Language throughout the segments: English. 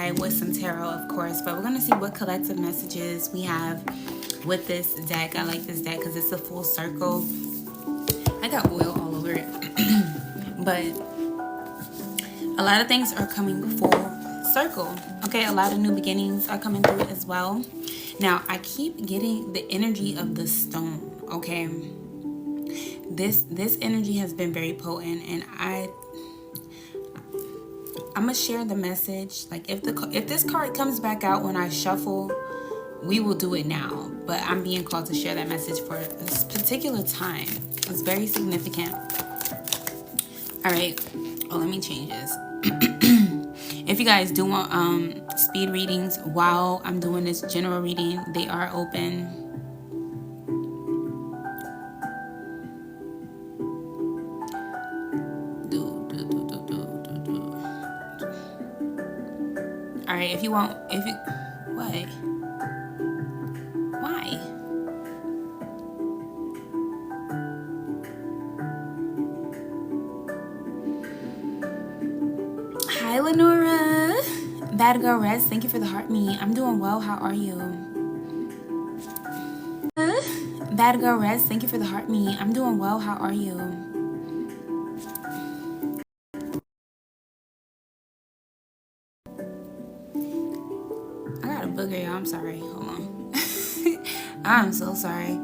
side with some tarot, of course, but we're going to see what collective messages we have with this deck. I like this deck because it's a full circle. I got oil all over it. But a lot of things are coming full circle. Okay, a lot of new beginnings are coming through as well. Now, I keep getting the energy of the stone. Okay, this energy has been very potent, and I'm gonna share the message. Like, if this card comes back out when I shuffle, we will do it now. But I'm being called to share that message for this particular time. It's very significant. All right. Oh, let me change this. If you guys do want speed readings while I'm doing this general reading, they are open. All right, what? Why? Hi, Lenora. Bad Girl Rez, thank you for the heart me. I'm doing well. How are you? Bad Girl Rez, thank you for the heart me. I'm doing well. How are you? I got a booger, y'all. I'm sorry. Hold on. I'm so sorry.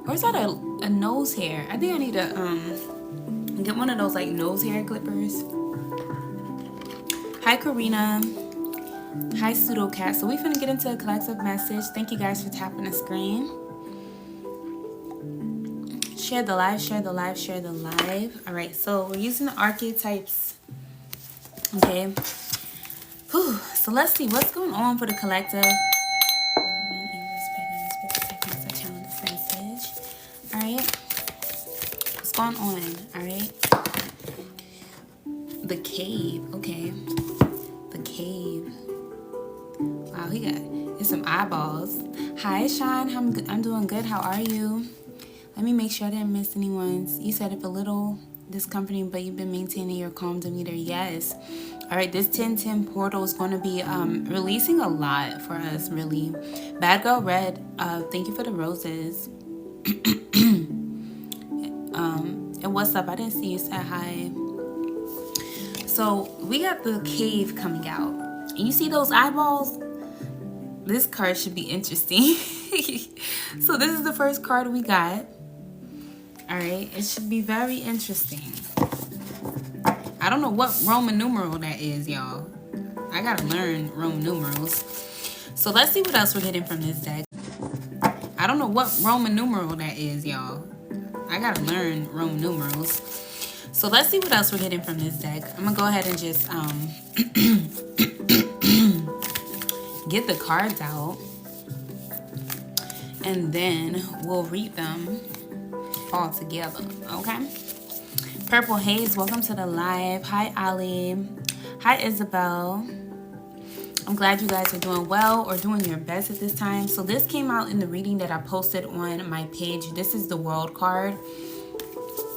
Where's that a nose hair? I think I need to get one of those like nose hair clippers. Hi, Karina. Hi, Pseudo Cat. So we finna get into a collective message. Thank you guys for tapping the screen. Share the live, share the live, share the live. All right, so we're using the archetypes. Okay. Whew. So let's see what's going on for the collective. All right. What's going on? All right. The cave. Okay. The cave. Wow, it's some eyeballs. Hi, Sean. I'm doing good. How are you? Let me make sure I didn't miss anyone. You said if a little discomforting, but you've been maintaining your calm demeanor. Yes. All right. This 1010 portal is going to be releasing a lot for us, really. Bad Girl Red. Thank you for the roses. And what's up? I didn't see you say hi. So we got the cave coming out. And you see those eyeballs? This card should be interesting. So this is the first card we got. All right. It should be very interesting. I don't know what Roman numeral that is, y'all. I got to learn Roman numerals. So let's see what else we're getting from this deck. I don't know what Roman numeral that is, y'all. I got to learn Roman numerals. So let's see what else we're getting from this deck. I'm going to go ahead and just get the cards out. And then we'll read them all together. Okay? Purple Haze, welcome to the live. Hi, Ali. Hi, Isabel. I'm glad you guys are doing well or doing your best at this time. So this came out in the reading that I posted on my page. This is the World card.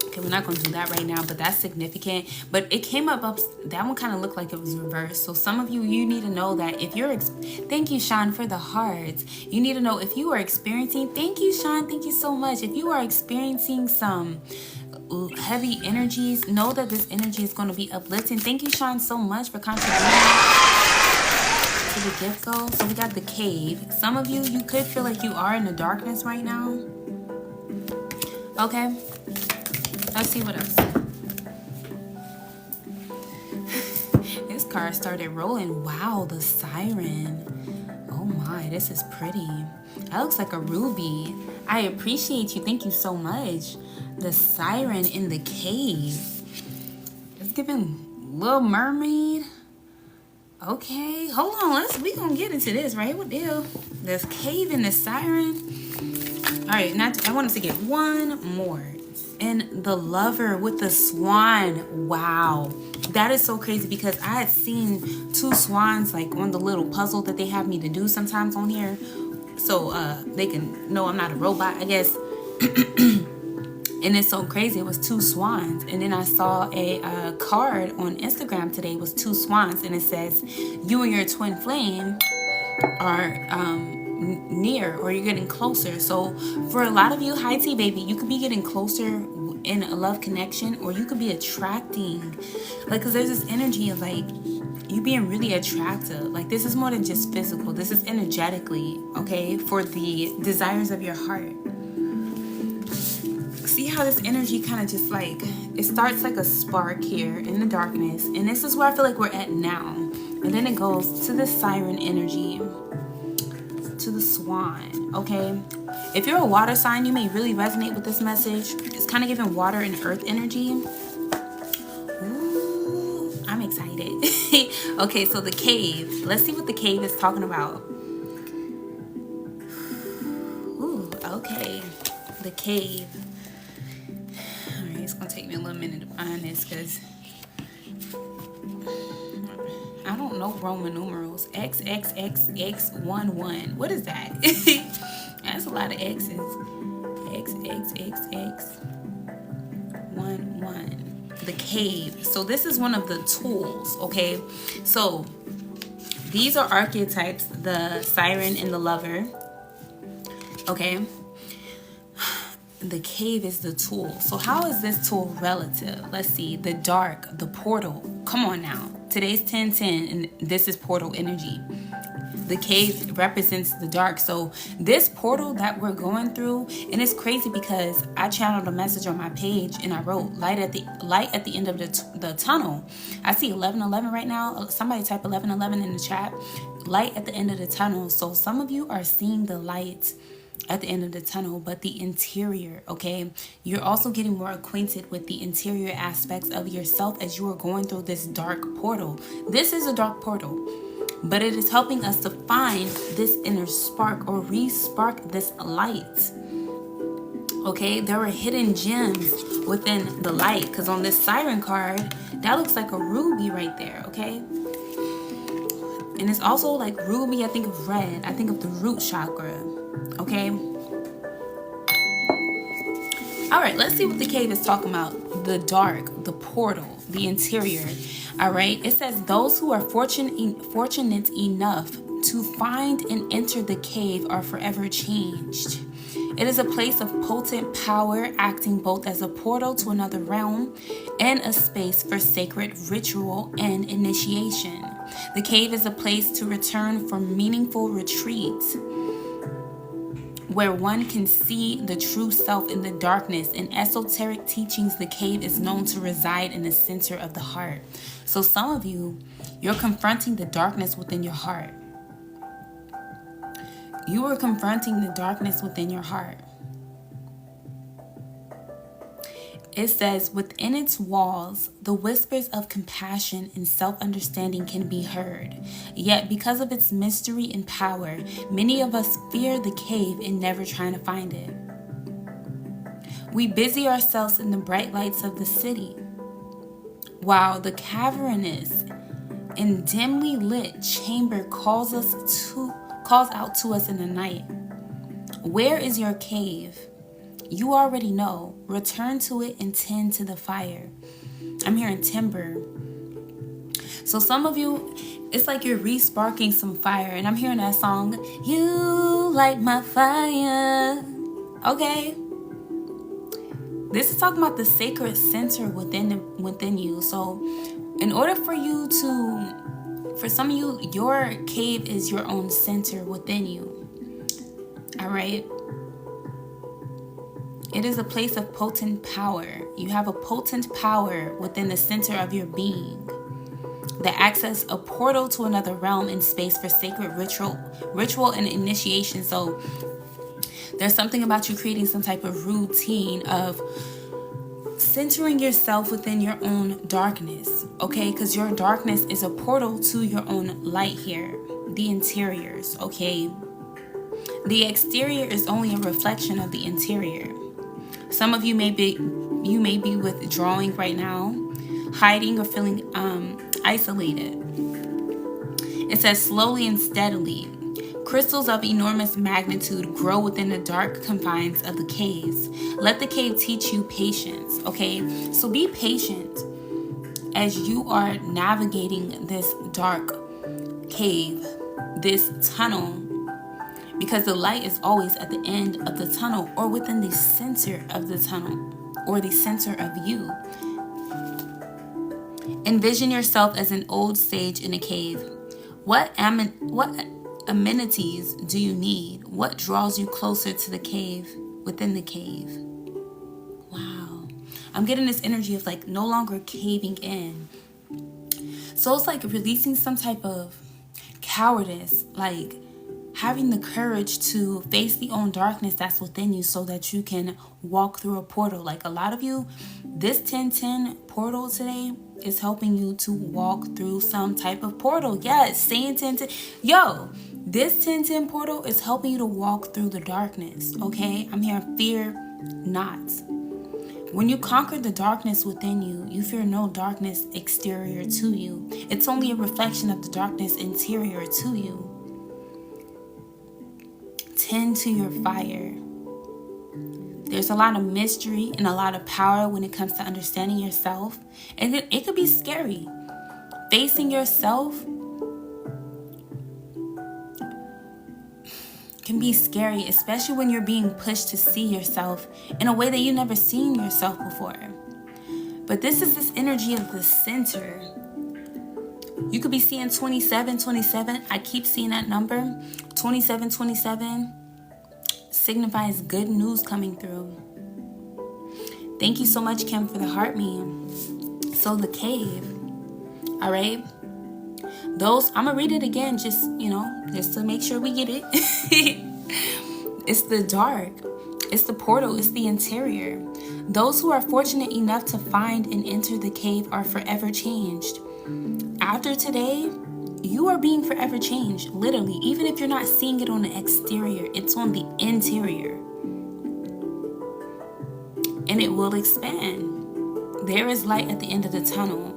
Okay, we're not going to do that right now, but that's significant. But it came up that one kind of looked like it was reversed. So some of you need to know that if you're, thank you, Sean, for the hearts. You need to know if you are experiencing, thank you, Sean, thank you so much. If you are experiencing some heavy energies, know that this energy is going to be uplifting. Thank you, Sean, so much for contributing to the gift goal. So we got the cave. Some of you could feel like you are in the darkness right now. Okay. Let's see what else. This card started rolling. Wow, the siren. Oh my, this is pretty. That looks like a ruby. I appreciate you. Thank you so much. The siren in the cave. It's giving Little Mermaid. Okay, hold on. We gonna get into this, right? What deal? This cave and the siren. All right, I want us to get one more. And the lover with the swan. Wow, that is so crazy because I had seen two swans like on the little puzzle that they have me to do sometimes on here, so they can know I'm not a robot, I guess. And it's so crazy. It was 2 swans. And then I saw a card on Instagram today. It was 2 swans. And it says, you and your twin flame are near, or you're getting closer. So for a lot of you, hi T baby, you could be getting closer in a love connection, or you could be attracting, like, because there's this energy of like you being really attractive. Like, this is more than just physical. This is energetically, okay, for the desires of your heart. See how this energy kind of just like, it starts like a spark here in the darkness, and this is where I feel like we're at now, and then it goes to the siren energy, to the swan. Okay, if you're a water sign, you may really resonate with this message. It's kind of giving water and earth energy. Ooh, I'm excited. Okay, so the cave, let's see what the cave is talking about. Ooh, okay, the cave. It's gonna take me a little minute to find this because I don't know Roman numerals. XXXX11. What is that? That's a lot of X's. XXXX11. The cave. So this is one of the tools, okay? So these are archetypes, the siren and the lover, okay? The cave is the tool. So how is this tool relative? Let's see. The dark, the portal. Come on now. Today's 10/10 and this is portal energy. The cave represents the dark. So this portal that we're going through, and it's crazy because I channeled a message on my page and I wrote light at the end of the tunnel. I see 1111 right now. Somebody type 1111 in the chat. Light at the end of the tunnel. So some of you are seeing the light at the end of the tunnel, but the interior, okay? You're also getting more acquainted with the interior aspects of yourself as you are going through this dark portal. This is a dark portal, but it is helping us to find this inner spark or re-spark this light. Okay, there are hidden gems within the light, because on this siren card, that looks like a ruby right there, okay? And it's also like ruby, I think of red, I think of the root chakra. Okay. All right, let's see what the cave is talking about. The dark, the portal, the interior. All right. It says those who are fortunate enough to find and enter the cave are forever changed. It is a place of potent power, acting both as a portal to another realm and a space for sacred ritual and initiation. The cave is a place to return for meaningful retreats, where one can see the true self in the darkness. In esoteric teachings, the cave is known to reside in the center of the heart. So some of you, you're confronting the darkness within your heart. You are confronting the darkness within your heart. It says, within its walls, the whispers of compassion and self-understanding can be heard. Yet, because of its mystery and power, many of us fear the cave and never trying to find it. We busy ourselves in the bright lights of the city, while the cavernous and dimly lit chamber calls out to us in the night. Where is your cave? You already know. Return to it and tend to the fire. I'm hearing timber. So some of you, it's like you're re-sparking some fire. And I'm hearing that song, You Light My Fire. Okay. This is talking about the sacred center within you. So in order for you to, for some of you, your cave is your own center within you. All right. It is a place of potent power. You have a potent power within the center of your being that acts as a portal to another realm and space for sacred ritual and initiation. So there's something about you creating some type of routine of centering yourself within your own darkness, okay? Because your darkness is a portal to your own light here, the interiors, okay? The exterior is only a reflection of the interior. Some of you may be withdrawing right now, hiding or feeling isolated. It says slowly and steadily, Crystals of enormous magnitude grow within the dark confines of the caves. Let the cave teach you patience, okay? So be patient as you are navigating this dark cave, this tunnel, because the light is always at the end of the tunnel or within the center of the tunnel or the center of you. Envision yourself as an old sage in a cave. What amenities do you need? What draws you closer to the cave, within the cave? Wow. I'm getting this energy of like no longer caving in. So it's like releasing some type of cowardice, like having the courage to face the own darkness that's within you so that you can walk through a portal. Like a lot of you, this 1010 portal today is helping you to walk through some type of portal. Yes, saying 1010. Yo, this 1010 portal is helping you to walk through the darkness, okay? I'm here, fear not. When you conquer the darkness within you, you fear no darkness exterior to you. It's only a reflection of the darkness interior to you. Tend to your fire. There's a lot of mystery and a lot of power when it comes to understanding yourself. And it could be scary. Facing yourself can be scary, especially when you're being pushed to see yourself in a way that you've never seen yourself before. But this is this energy of the center. You could be seeing 2727. I keep seeing that number. 2727 signifies good news coming through. Thank you so much, Kim, for the heart meme. So the cave, all right? Those, I'm going to read it again, just to make sure we get it. It's the dark. It's the portal. It's the interior. Those who are fortunate enough to find and enter the cave are forever changed. After today, you are being forever changed. Literally, even if you're not seeing it on the exterior, it's on the interior. And it will expand. There is light at the end of the tunnel.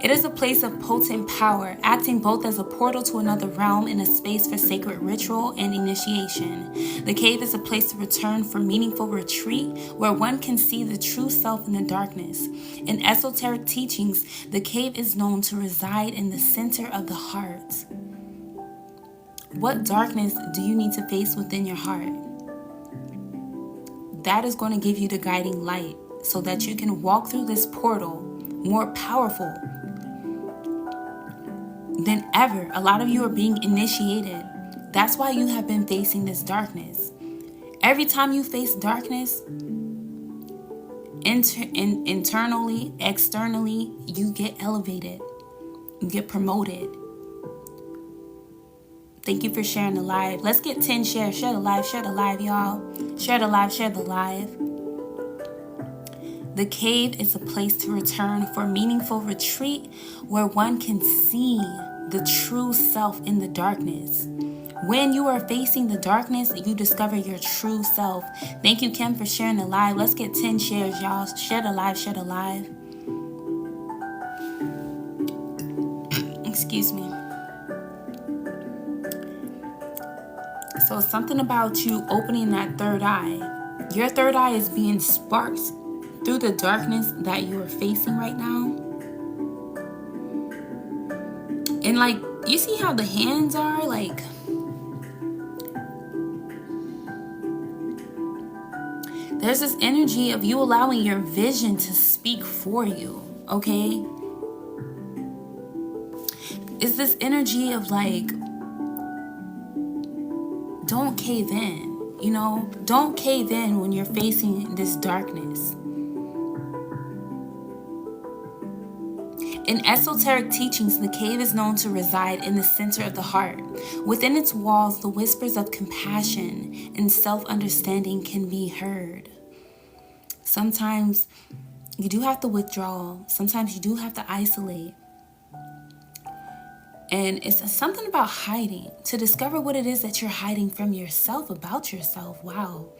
It is a place of potent power, acting both as a portal to another realm and a space for sacred ritual and initiation. The cave is a place to return for meaningful retreat where one can see the true self in the darkness. In esoteric teachings, the cave is known to reside in the center of the heart. What darkness do you need to face within your heart? That is going to give you the guiding light so that you can walk through this portal more powerful than ever. A lot of you are being initiated. That's why you have been facing this darkness. Every time you face darkness, internally, externally, you get elevated. You get promoted. Thank you for sharing the live. Let's get 10 shares. Share the live, y'all. Share the live. The cave is a place to return for meaningful retreat where one can see the true self in the darkness. When you are facing the darkness, you discover your true self. Thank you, Kim, for sharing the live. Let's get 10 shares, y'all. Share the live. Excuse me. So something about you opening that third eye. Your third eye is being sparked through the darkness that you are facing right now. And like, you see how the hands are? Like, there's this energy of you allowing your vision to speak for you, okay? It's this energy of like, don't cave in, Don't cave in when you're facing this darkness. In esoteric teachings, the cave is known to reside in the center of the heart. Within its walls, the whispers of compassion and self-understanding can be heard. Sometimes you do have to withdraw. Sometimes you do have to isolate. And it's something about hiding, to discover what it is that you're hiding from yourself, about yourself. Wow.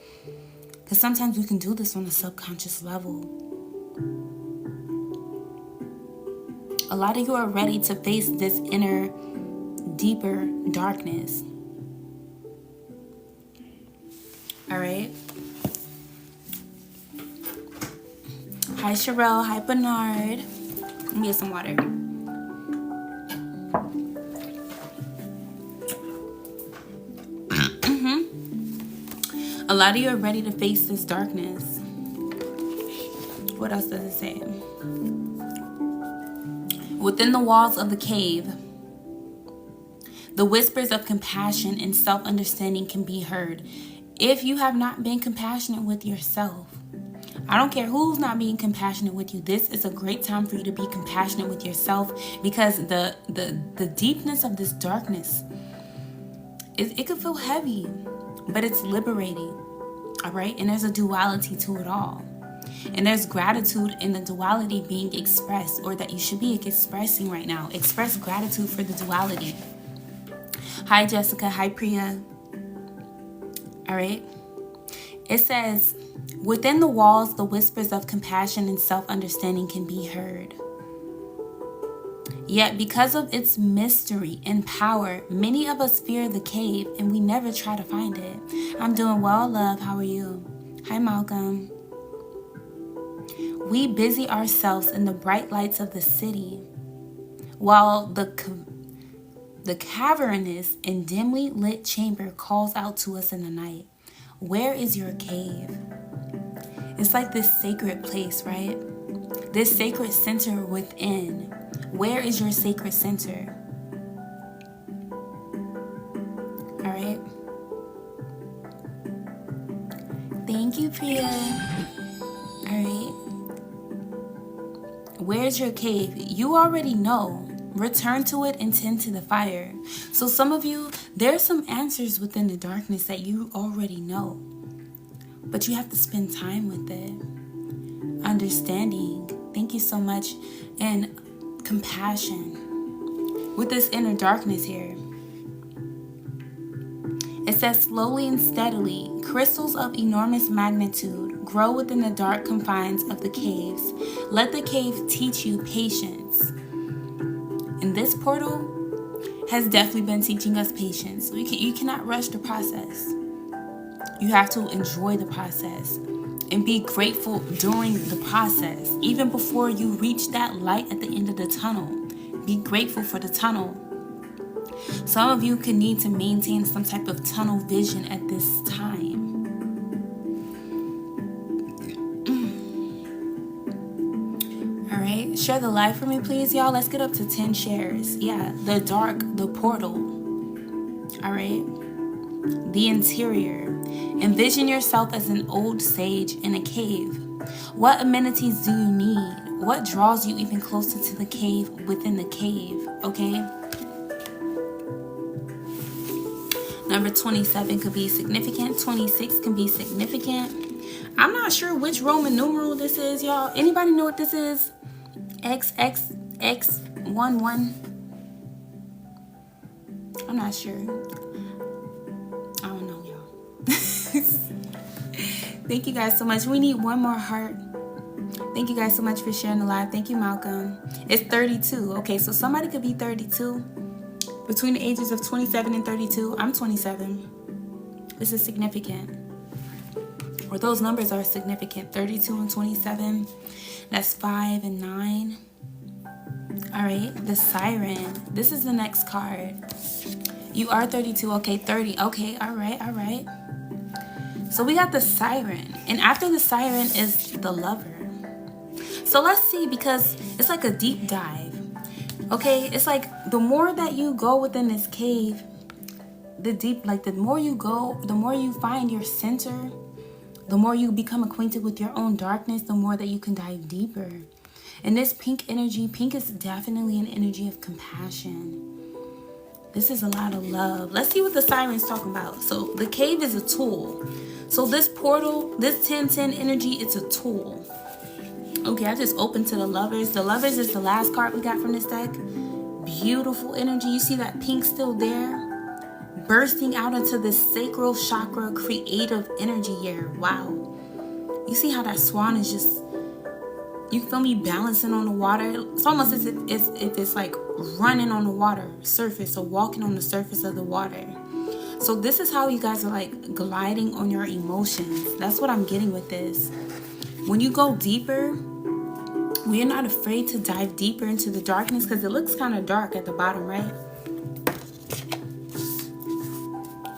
Because sometimes we can do this on a subconscious level. A lot of you are ready to face this inner deeper darkness. All right. Hi, Sherelle. Hi, Bernard. Let me get some water. A lot of you are ready to face this darkness. What else does it say? Within the walls of the cave, the whispers of compassion and self-understanding can be heard. If you have not been compassionate with yourself, I don't care who's not being compassionate with you, this is a great time for you to be compassionate with yourself, because the deepness of this darkness, it could feel heavy, but it's liberating. All right? And there's a duality to it all. And there's gratitude in the duality being expressed, or that you should be expressing right now. Express gratitude for the duality. Hi, Jessica. Hi, Priya. All right. It says, within the walls, the whispers of compassion and self-understanding can be heard. Yet, because of its mystery and power, many of us fear the cave and we never try to find it. I'm doing well, love. How are you? Hi, Malcolm. We busy ourselves in the bright lights of the city, while the cavernous and dimly lit chamber calls out to us in the night. Where is your cave? It's like this sacred place, right? This sacred center within. Where is your sacred center? All right. Thank you, Priya. All right. Where's your cave? You already know. Return to it and tend to the fire. So some of you, there's some answers within the darkness that you already know. But you have to spend time with it. Understanding. Thank you so much. And compassion. With this inner darkness here. It says, slowly and steadily, crystals of enormous magnitude grow within the dark confines of the caves. Let the cave teach you patience. And this portal has definitely been teaching us patience. You cannot rush the process. You have to enjoy the process and be grateful during the process. Even before you reach that light at the end of the tunnel, be grateful for the tunnel. Some of you could need to maintain some type of tunnel vision at this time. All right, share the live for me, please, y'all. Let's get up to 10 shares. Yeah, the dark, the portal. All right, the interior. Envision yourself as an old sage in a cave. What amenities do you need? What draws you even closer to the cave within the cave? Okay. Number 27 could be significant. 26 can be significant. I'm not sure which Roman numeral this is, y'all. Anybody know what this is? XXX11. I'm not sure. I don't know, y'all. Thank you guys so much. We need one more heart. Thank you guys so much for sharing the live. Thank you, Malcolm. It's 32. Okay, so somebody could be 32. Between the ages of 27 and 32, I'm 27. This is significant. Or those numbers are significant. 32 and 27. That's 5 and 9. All right, the siren. This is the next card. You are 32. Okay, 30. Okay, all right. So we got the siren. And after the siren is the lover. So let's see, because it's like a deep dive. Okay, it's like the more that you go within this cave, the more you go, the more you find your center, the more you become acquainted with your own darkness, the more that you can dive deeper. And this pink energy, pink is definitely an energy of compassion. This is a lot of love. Let's see what the siren's talking about. So the cave is a tool. So this portal, this 1010 energy, it's a tool. Okay, I just opened to the lovers. The lovers is the last card we got from this deck. Beautiful energy. You see that pink still there? Bursting out into this sacral chakra creative energy here. Wow. You see how that swan is just You feel me? Balancing on the water. It's almost as if it's like running on the water surface or walking on the surface of the water. So this is how you guys are like gliding on your emotions. That's what I'm getting with this. When you go deeper, we're not afraid to dive deeper into the darkness, because it looks kind of dark at the bottom, right?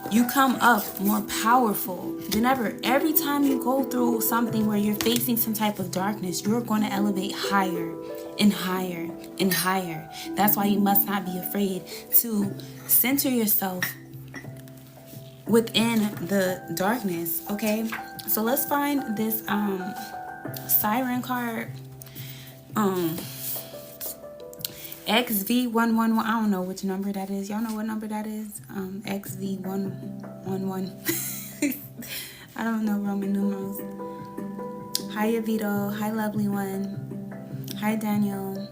You come up more powerful than ever. Every time you go through something where you're facing some type of darkness, you're going to elevate higher and higher and higher. That's why you must not be afraid to center yourself within the darkness. Okay, so let's find this siren card. XV111. I don't know which number that is. Y'all know what number that is? XV111. I don't know Roman numerals. Hi, Avito. Hi, lovely one. Hi, Daniel.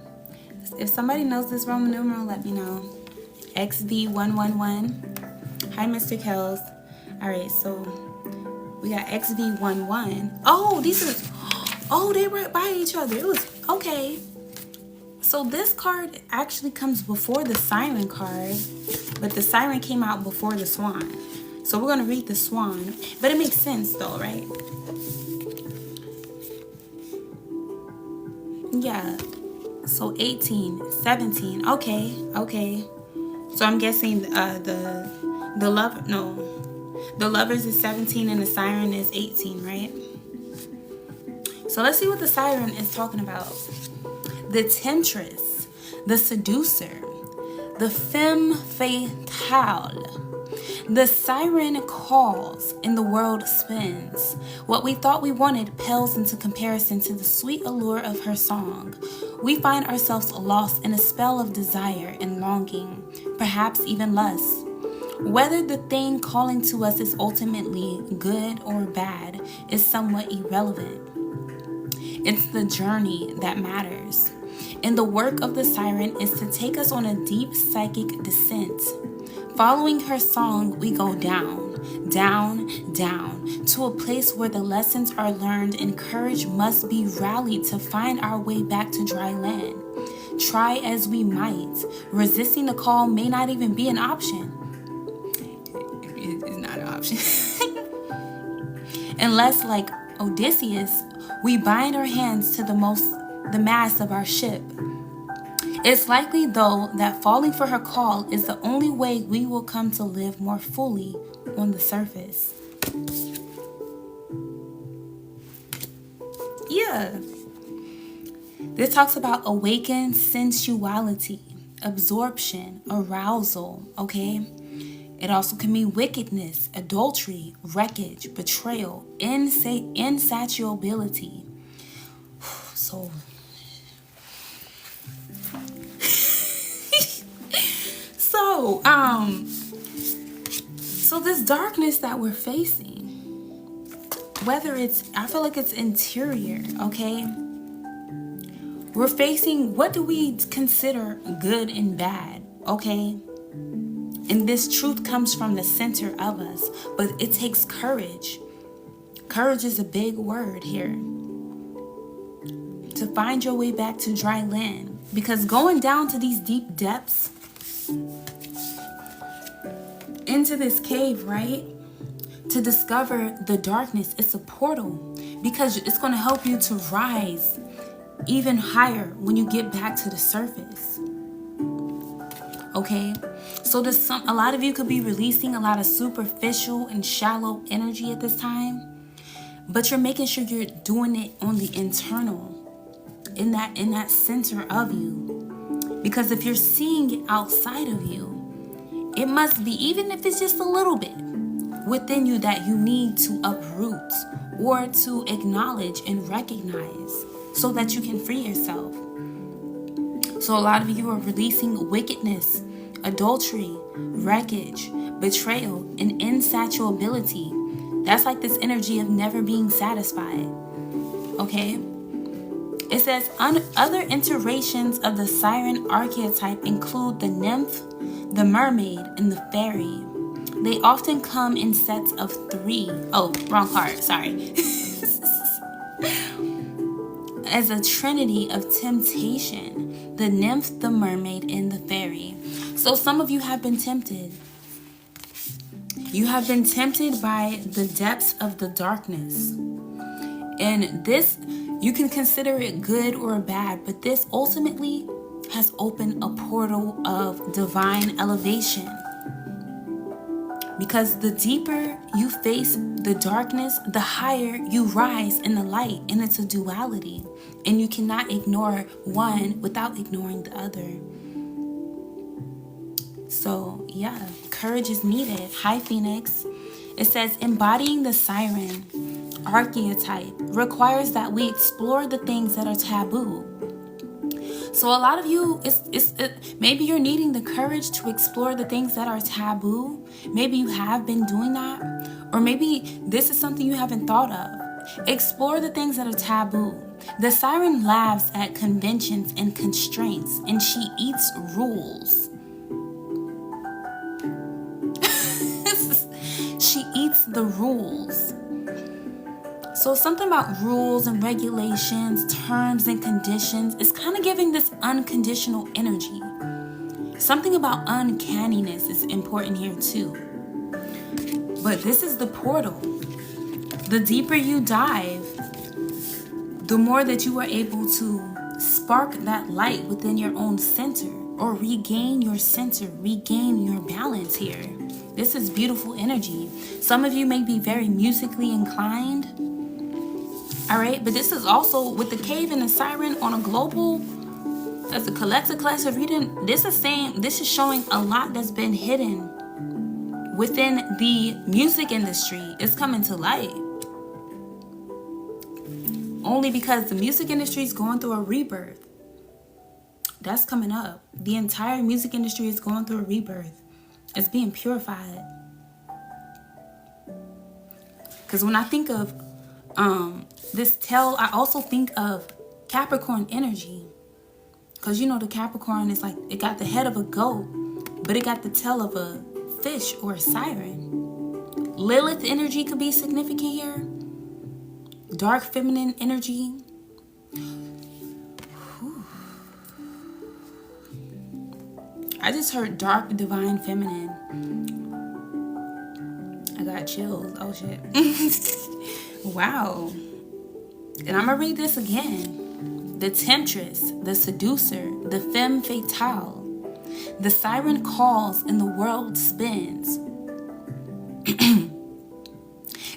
If somebody knows this Roman numeral, let me know. XV111. Hi, Mr. Kells. All right, so we got XV11. Oh, these are... Oh, they were by each other. It was... Okay. So this card actually comes before the siren card, but the siren came out before the swan. So we're going to read the swan, but it makes sense though, right? Yeah. So 18, 17. Okay. So I'm guessing the lovers is 17 and the siren is 18, right? So let's see what the siren is talking about. The temptress, the seducer, the femme fatale. The siren calls and the world spins. What we thought we wanted pales into comparison to the sweet allure of her song. We find ourselves lost in a spell of desire and longing, perhaps even lust. Whether the thing calling to us is ultimately good or bad is somewhat irrelevant. It's the journey that matters. And the work of the siren is to take us on a deep psychic descent. Following her song, we go down, down, down, to a place where the lessons are learned and courage must be rallied to find our way back to dry land. Try as we might, resisting the call may not even be an option. It's not an option. Unless, like Odysseus, we bind our hands to the mast of our ship. It's likely, though, that falling for her call is the only way we will come to live more fully on the surface. Yeah. This talks about awakened sensuality, absorption, arousal, okay? It also can mean wickedness, adultery, wreckage, betrayal, insatiability. So... So this darkness that we're facing, whether I feel like it's interior, okay? We're facing, what do we consider good and bad, okay? And this truth comes from the center of us, but it takes courage. Courage is a big word here. To find your way back to dry land. Because going down to these deep depths, into this cave, right? To discover the darkness, it's a portal. Because it's going to help you to rise even higher when you get back to the surface. Okay? So a lot of you could be releasing a lot of superficial and shallow energy at this time. But you're making sure you're doing it on the internal. In that center of you. Because if you're seeing it outside of you, it must be, even if it's just a little bit within you, that you need to uproot or to acknowledge and recognize so that you can free yourself. So a lot of you are releasing wickedness, adultery, wreckage, betrayal, and insatiability. That's like this energy of never being satisfied. Okay? It says other iterations of the siren archetype include the nymph, the mermaid, and the fairy. They often come in sets of 3. Oh, wrong card. Sorry. as a trinity of temptation: the nymph, the mermaid, and the fairy. So some of you have been tempted. You have been tempted by the depths of the darkness. And this, you can consider it good or bad, but this ultimately has opened a portal of divine elevation. Because the deeper you face the darkness, the higher you rise in the light. And it's a duality. And you cannot ignore one without ignoring the other. So, yeah, courage is needed. Hi, Phoenix. It says, embodying the siren archetype requires that we explore the things that are taboo. So a lot of you, maybe you're needing the courage to explore the things that are taboo. Maybe you have been doing that. Or maybe this is something you haven't thought of. Explore the things that are taboo. The siren laughs at conventions and constraints, and she eats rules. She eats the rules. So something about rules and regulations, terms and conditions is kind of giving this unconditional energy. Something about uncanniness is important here too. But this is the portal. The deeper you dive, the more that you are able to spark that light within your own center, or regain your center, regain your balance here. This is beautiful energy. Some of you may be very musically inclined. All right, but this is also with the cave and the siren on a global, as a collective classic reading. This is showing a lot that's been hidden within the music industry. It's coming to light. Only because the music industry is going through a rebirth. That's coming up. The entire music industry is going through a rebirth. It's being purified. Because when I think of I also think of Capricorn energy. Because you know the Capricorn is like, it got the head of a goat, but it got the tail of a fish or a siren. Lilith energy could be significant here. Dark feminine energy. I just heard dark divine feminine. I got chills. Oh shit. Wow. And I'm gonna read this again. The temptress, the seducer, the femme fatale. The siren calls and the world spins.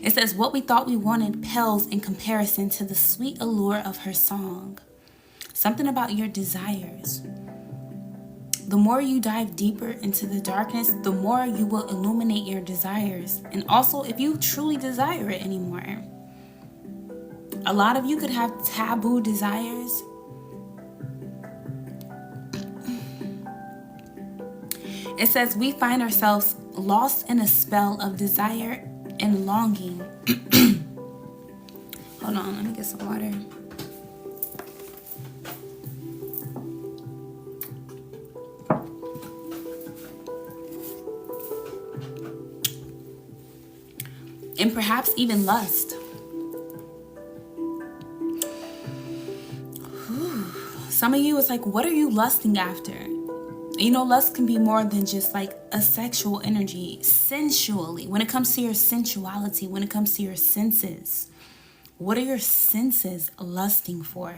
It says, what we thought we wanted pales in comparison to the sweet allure of her song. Something about your desires. The more you dive deeper into the darkness, the more you will illuminate your desires. And also, if you truly desire it anymore. A lot of you could have taboo desires. It says, we find ourselves lost in a spell of desire and longing. Hold on, let me get some water. And perhaps even lust. Some of you, it's like, what are you lusting after? You know, lust can be more than just like a sexual energy. Sensually, when it comes to your sensuality, when it comes to your senses, what are your senses lusting for?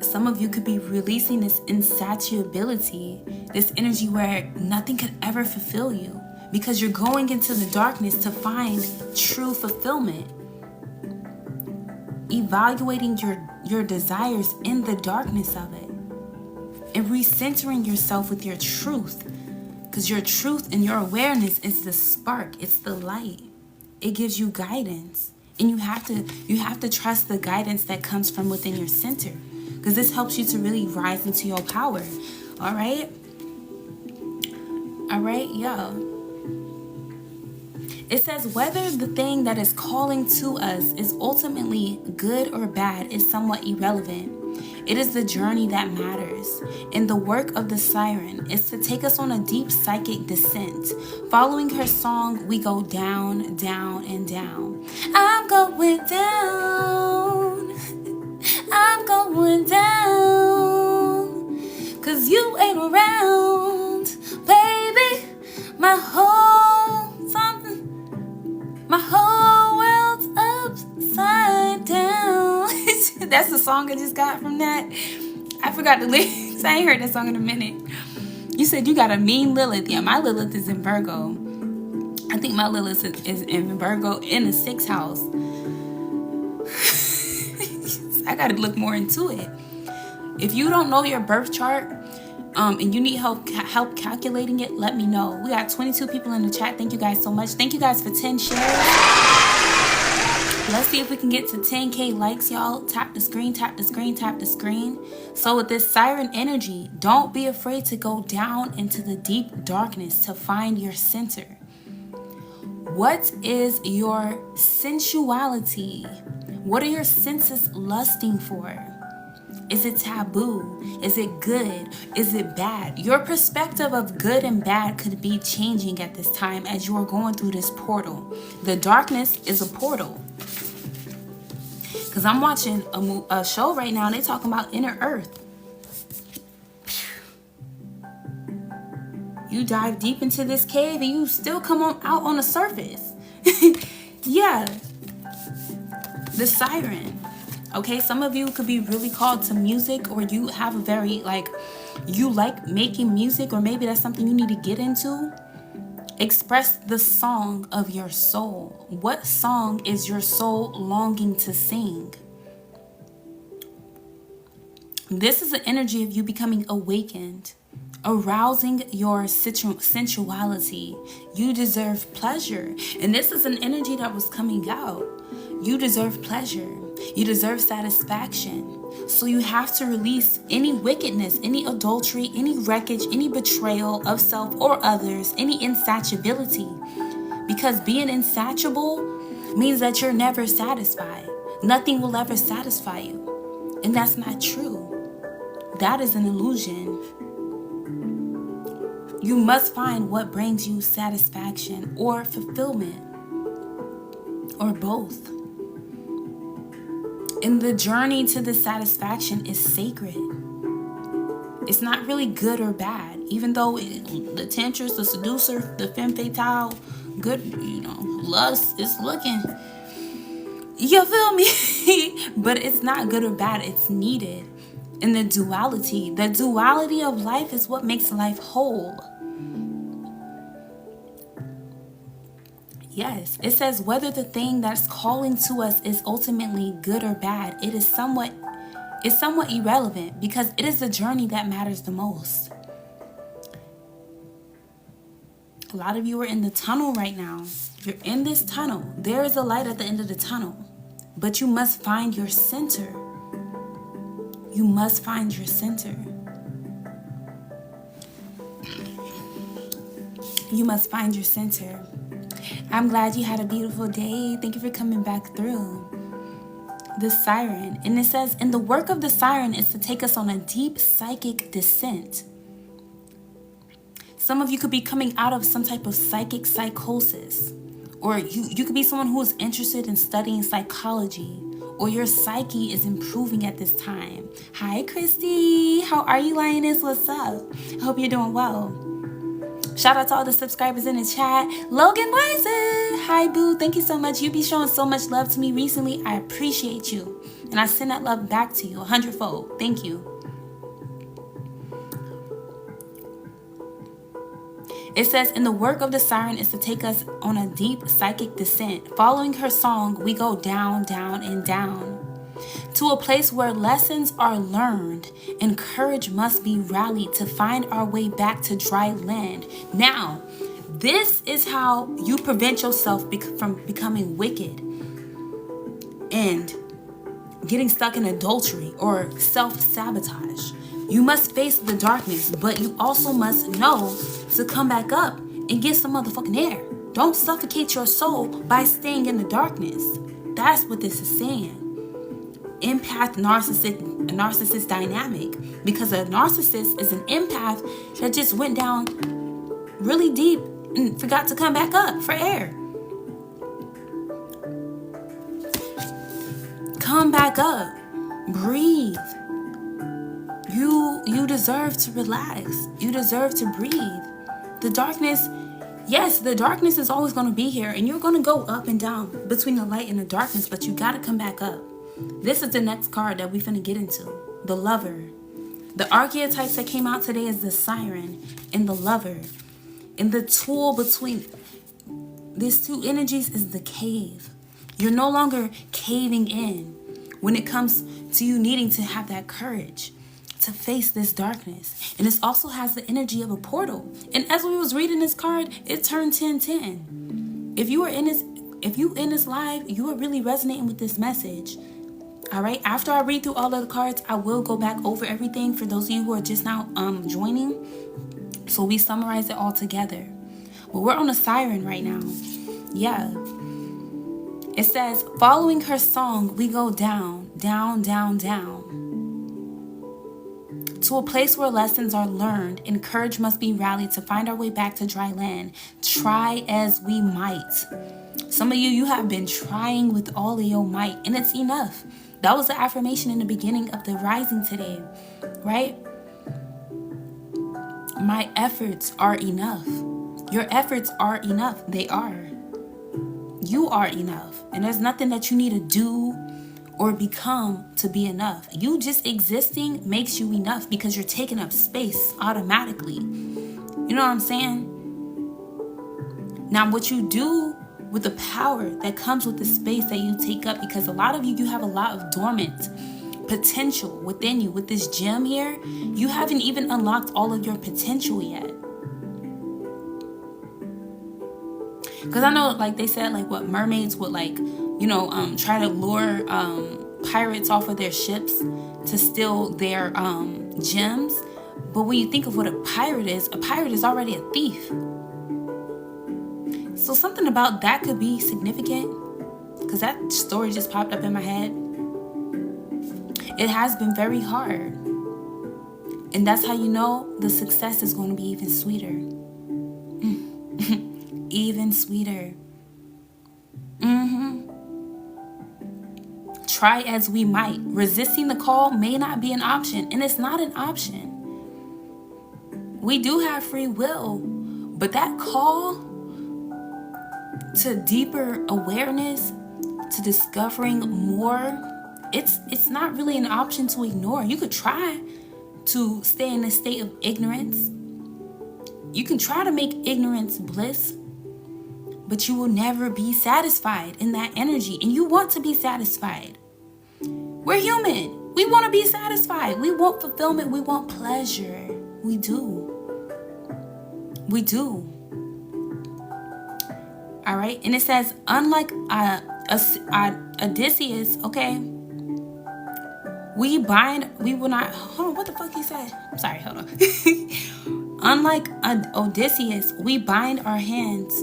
Some of you could be releasing this insatiability, this energy where nothing could ever fulfill you, because you're going into the darkness to find true fulfillment. Evaluating your desires in the darkness of it. And recentering yourself with your truth. Because your truth and your awareness is the spark. It's the light. It gives you guidance. And you have to trust the guidance that comes from within your center. Because this helps you to really rise into your power. Alright? Alright, yo. It says, whether the thing that is calling to us is ultimately good or bad is somewhat irrelevant. It is the journey that matters. And the work of the siren is to take us on a deep psychic descent. Following her song, we go down, down, and down. I'm going down. I'm going down. 'Cause you ain't around, baby. My whole world's upside down. That's the song I just got from that. I forgot the lyrics. I ain't heard that song in a minute. You said you got a mean Lilith. Yeah, my Lilith is in Virgo. I think my Lilith is in Virgo in the 6th house. I gotta look more into it. If you don't know your birth chart, and you need help calculating it, let me know. We got 22 people in the chat. Thank you guys so much. Thank you guys for 10 shares. Let's see if we can get to 10K likes, y'all. Tap the screen, tap the screen, tap the screen. So with this siren energy, don't be afraid to go down into the deep darkness to find your center. What is your sensuality? What are your senses lusting for? Is it taboo? Is it good? Is it bad? Your perspective of good and bad could be changing at this time as you are going through this portal. The darkness is a portal. Because I'm watching a show right now and they talking about inner earth. You dive deep into this cave and you still come out on the surface. Yeah. The siren. Okay, some of you could be really called to music, or you have a very, you like making music, or maybe that's something you need to get into. Express the song of your soul. What song is your soul longing to sing? This is the energy of you becoming awakened, arousing your sensuality. You deserve pleasure. And this is an energy that was coming out. You deserve pleasure. You deserve satisfaction. So you have to release any wickedness, any adultery, any wreckage, any betrayal of self or others, any insatiability. Because being insatiable means that you're never satisfied. Nothing will ever satisfy you. And that's not true. That is an illusion. You must find what brings you satisfaction or fulfillment, or both. And the journey to the satisfaction is sacred. It's not really good or bad, even though the temptress, the seducer, the femme fatale, good, lust is looking. You feel me? But it's not good or bad. It's needed. And the duality of life is what makes life whole. Yes, it says whether the thing that's calling to us is ultimately good or bad, it's somewhat irrelevant, because it is the journey that matters the most. A lot of you are in the tunnel right now. You're in this tunnel. There is a light at the end of the tunnel, but you must find your center. You must find your center. You must find your center. I'm glad you had a beautiful day. Thank you for coming back through. The siren. And it says, and the work of the siren is to take us on a deep psychic descent. Some of you could be coming out of some type of psychic psychosis. Or you could be someone who is interested in studying psychology. Or your psyche is improving at this time. Hi, Christy. How are you, Lioness? What's up? I hope you're doing well. Shout out to all the subscribers in the chat. Logan Wisen. Hi, boo. Thank you so much. You be showing so much love to me recently. I appreciate you. And I send that love back to you 100-fold. Thank you. It says, and the work of the siren is to take us on a deep psychic descent. Following her song, we go down, down, and down. To a place where lessons are learned and courage must be rallied to find our way back to dry land. Now, this is how you prevent yourself from becoming wicked and getting stuck in adultery or self-sabotage. You must face the darkness, but you also must know to come back up and get some motherfucking air. Don't suffocate your soul by staying in the darkness. That's what this is saying. empath narcissist dynamic, because a narcissist is an empath that just went down really deep and forgot to come back up for air. Come back up. Breathe. You deserve to relax. You deserve to breathe. The darkness, yes, the darkness is always going to be here, and you're going to go up and down between the light and the darkness, but you got to come back up. This is the next card that we finna get into. The Lover. The archetypes that came out today is the Siren and the Lover. And the tool between these two energies is the cave. You're no longer caving in when it comes to you needing to have that courage to face this darkness. And this also has the energy of a portal. And as we was reading this card, it turned 10-10. If you in this live, you are really resonating with this message. All right, after I read through all of the cards, I will go back over everything for those of you who are just now joining. So we summarize it all together. But we're on a siren right now. Yeah. It says, following her song, we go down, down, down, down, to a place where lessons are learned and courage must be rallied to find our way back to dry land. Try as we might. Some of you have been trying with all of your might, and it's enough. That was the affirmation in the beginning of the rising today, right? My efforts are enough. Your efforts are enough. They are. You are enough. And there's nothing that you need to do or become to be enough. You just existing makes you enough because you're taking up space automatically. You know what I'm saying? Now, what you do with the power that comes with the space that you take up, because a lot of you have a lot of dormant potential within you. With this gem here, you haven't even unlocked all of your potential yet. Because I know, like they said, like what mermaids would try to lure pirates off of their ships to steal their gems. But when you think of what a pirate is already a thief. So something about that could be significant, because that story just popped up in my head. It has been very hard. And that's how you know the success is going to be even sweeter. Even sweeter. Try as we might. Resisting the call may not be an option. And it's not an option. We do have free will. But that call to deeper awareness, to discovering more, it's not really an option to ignore. You could try to stay in a state of ignorance. You can try to make ignorance bliss, but you will never be satisfied in that energy. And you want to be satisfied. We're human. We want to be satisfied. We want fulfillment. We want pleasure. We do. We do. All right. And it says, unlike Odysseus, okay, we will not, hold on, what the fuck he said? I'm sorry, hold on. Unlike Odysseus, we bind our hands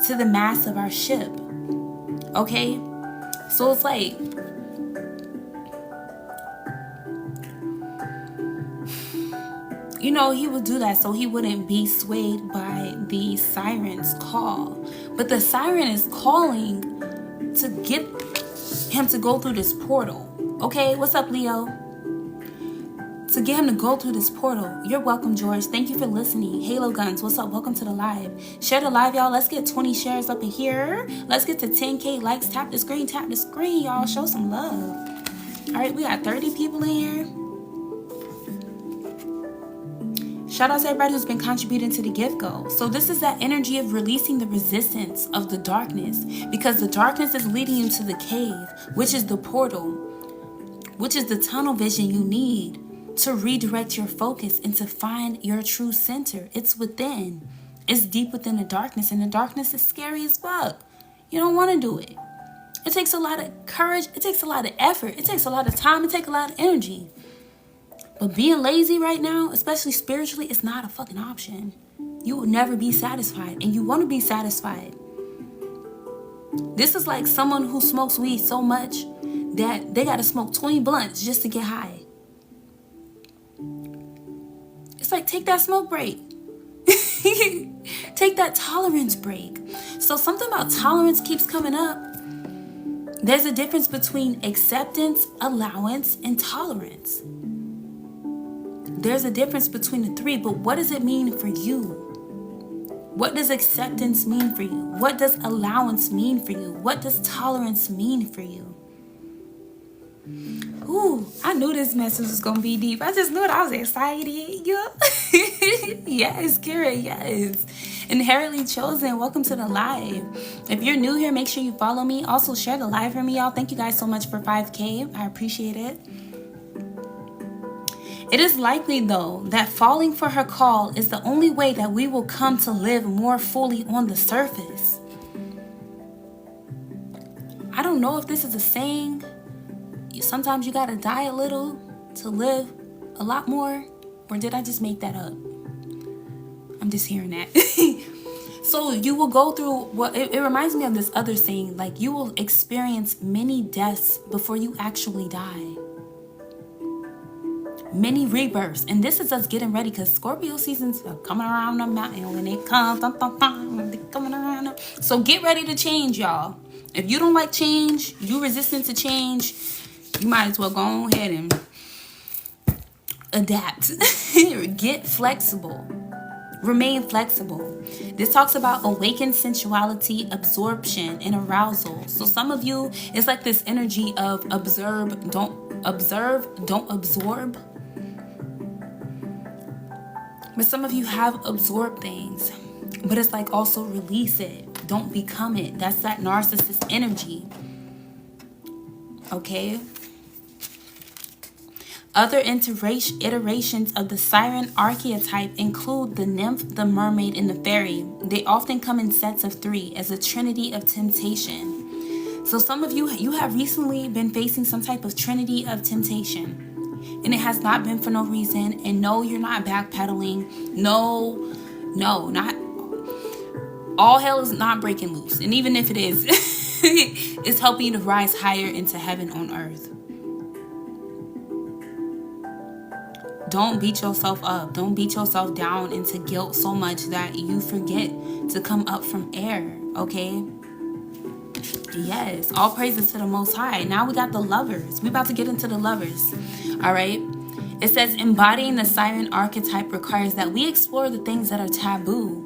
to the mast of our ship. Okay? So it's like, he would do that so he wouldn't be swayed by the siren's call. But the siren is calling to get him to go through this portal. Okay, what's up, Leo? To get him to go through this portal. You're welcome, George. Thank you for listening. Halo Guns, what's up? Welcome to the live. Share the live, y'all. Let's get 20 shares up in here. Let's get to 10K likes. Tap the screen, y'all. Show some love. All right, we got 30 people in here. Shout out to everybody who's been contributing to the gift goal. So this is that energy of releasing the resistance of the darkness, because the darkness is leading you to the cave, which is the portal, which is the tunnel vision you need to redirect your focus and to find your true center. It's within. It's deep within the darkness, and the darkness is scary as fuck. You don't want to do it. It takes a lot of courage. It takes a lot of effort. It takes a lot of time. It takes a lot of energy. But being lazy right now, especially spiritually, is not a fucking option. You will never be satisfied, and you want to be satisfied. This is like someone who smokes weed so much, that they got to smoke 20 blunts just to get high. It's like, take that smoke break. Take that tolerance break. So something about tolerance keeps coming up. There's a difference between acceptance, allowance, and tolerance. There's a difference between the three, but what does it mean for you? What does acceptance mean for you? What does allowance mean for you? What does tolerance mean for you? Ooh, I knew this message was going to be deep. I just knew it. I was excited. Yeah. Yes, Kira, yes. Inherently Chosen, welcome to the live. If you're new here, make sure you follow me. Also, share the live for me, y'all. Thank you guys so much for 5K. I appreciate it. It is likely, though, that falling for her call is the only way that we will come to live more fully on the surface. I don't know if this is a saying. Sometimes you gotta die a little to live a lot more. Or did I just make that up? I'm just hearing that. So you will go through what it reminds me of this other saying, like you will experience many deaths before you actually die. Many rebirths. And this is us getting ready, because Scorpio seasons are coming around the mountain. When it comes, they're coming around. So get ready to change, y'all. If you don't like change, you resistant to change, you might as well go ahead and adapt. Get flexible. Remain flexible. This talks about awakened sensuality, absorption, and arousal. So some of you, it's like this energy of observe, don't absorb. But some of you have absorbed things. But it's like also release it. Don't become it. That's that narcissist energy. Okay? Other iterations of the siren archetype include the nymph, the mermaid, and the fairy. They often come in sets of 3 as a trinity of temptation. So some of you have recently been facing some type of trinity of temptation. And it has not been for no reason. And no, you're not backpedaling. No, not all hell is not breaking loose. And even if it is, it's helping you to rise higher into heaven on earth. Don't beat yourself up. Don't beat yourself down into guilt so much that you forget to come up from air, okay? Yes, all praises to the Most High. Now we got the lovers. We about to get into the lovers, all right? It says, embodying the siren archetype requires that we explore the things that are taboo.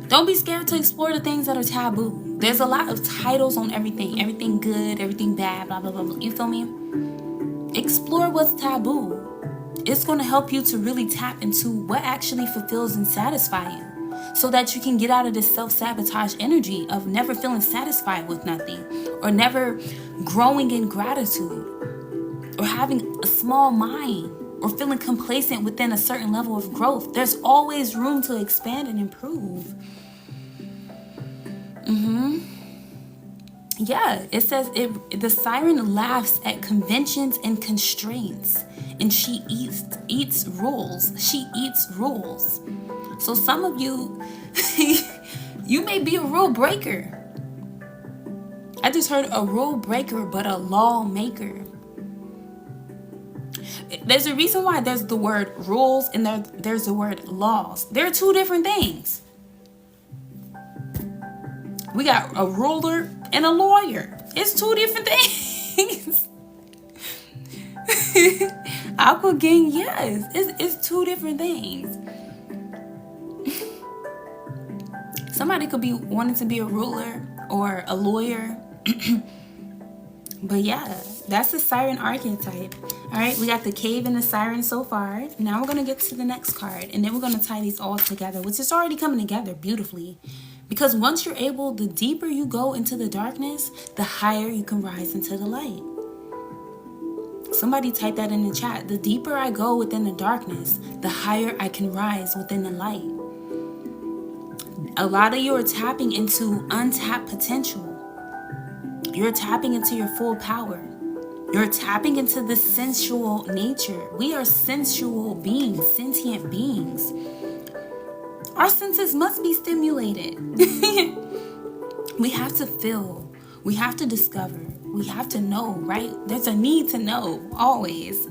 Don't be scared to explore the things that are taboo. There's a lot of titles on everything. Everything good, everything bad, blah, blah, blah, blah. You feel me? Explore what's taboo. It's going to help you to really tap into what actually fulfills and satisfies you, so that you can get out of this self-sabotage energy of never feeling satisfied with nothing, or never growing in gratitude, or having a small mind, or feeling complacent within a certain level of growth. There's always room to expand and improve. Yeah, it says the siren laughs at conventions and constraints, and she eats rules. She eats rules. So some of you, you may be a rule breaker. I just heard a rule breaker, but a law maker. There's a reason why there's the word rules and there's the word laws. They're two different things. We got a ruler and a lawyer. It's two different things. Aqua Gang, yes. It's two different things. Somebody could be wanting to be a ruler or a lawyer. But yeah, that's the siren archetype. All right, we got the cave and the siren so far. Now we're going to get to the next card. And then we're going to tie these all together, which is already coming together beautifully. Because once you're able, the deeper you go into the darkness, the higher you can rise into the light. Somebody type that in the chat. The deeper I go within the darkness, the higher I can rise within the light. A lot of you are tapping into untapped potential. You're tapping into your full power. You're tapping into the sensual nature. We are sensual beings, sentient beings. Our senses must be stimulated. We have to feel. We have to discover. We have to know, right? There's a need to know, always.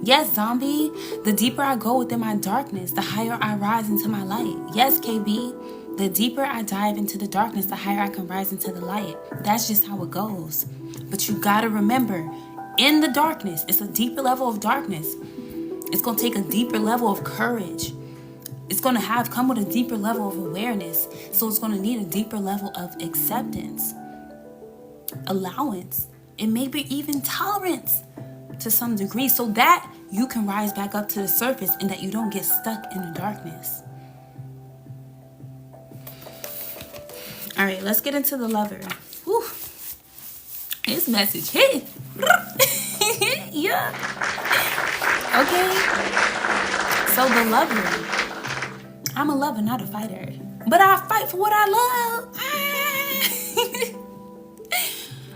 Yes, zombie, the deeper I go within my darkness, the higher I rise into my light. Yes, KB, the deeper I dive into the darkness, the higher I can rise into the light. That's just how it goes. But you gotta remember, in the darkness, it's a deeper level of darkness. It's gonna take a deeper level of courage. It's going to come with a deeper level of awareness. So it's going to need a deeper level of acceptance, allowance, and maybe even tolerance to some degree, so that you can rise back up to the surface and that you don't get stuck in the darkness. All right, let's get into the Lover. Whew. This message hit. Yeah. Okay. So the Lover. I'm a lover, not a fighter. But I fight for what I love.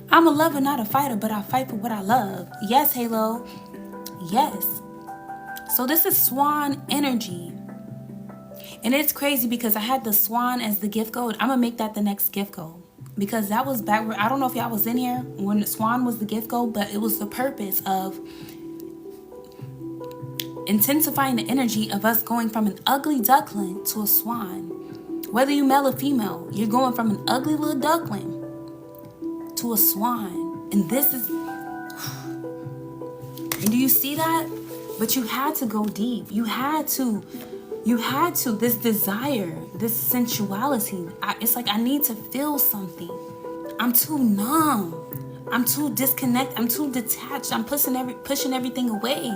I'm a lover, not a fighter, but I fight for what I love. Yes, Halo. Yes. So this is Swan energy. And it's crazy because I had the Swan as the gift code. I'm going to make that the next gift code. Because that was back where, I don't know if y'all was in here when the Swan was the gift code, but it was the purpose of intensifying the energy of us going from an ugly duckling to a swan. Whether you male or female, you're going from an ugly little duckling to a swan. And this is... And do you see that? But you had to go deep. You had to. This desire, this sensuality. It's like I need to feel something. I'm too numb. I'm too disconnected. I'm too detached. I'm pushing everything away.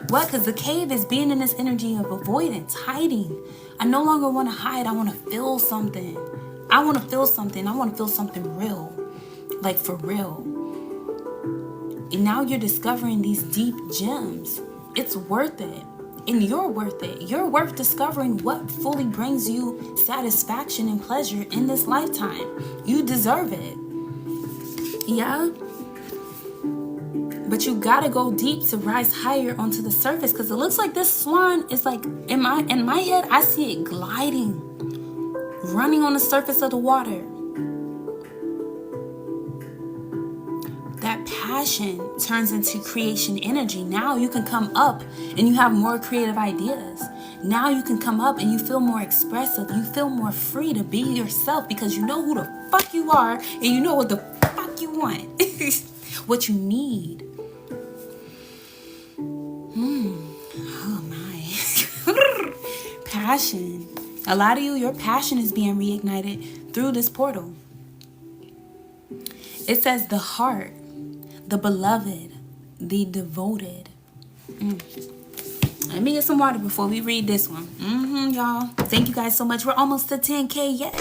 What? Because the cave is being in this energy of avoidance, hiding. I no longer want to hide. I want to feel something. I want to feel something. I want to feel something real. Like for real. And now you're discovering these deep gems. It's worth it. And you're worth it. You're worth discovering what fully brings you satisfaction and pleasure in this lifetime. You deserve it. Yeah, but you gotta go deep to rise higher onto the surface, because it looks like this swan is like in my head I see it gliding, running on the surface of the water. That passion turns into creation energy. Now you can come up and you have more creative ideas. Now you can come up and you feel more expressive. You feel more free to be yourself because you know who the fuck you are and you know what the fuck you want. What you need. Oh my. Passion. A lot of you, your passion is being reignited through this portal. It says the heart, the beloved, the devoted. Let me get some water before we read this one. Y'all. Thank you guys so much. We're almost to 10K. Yes.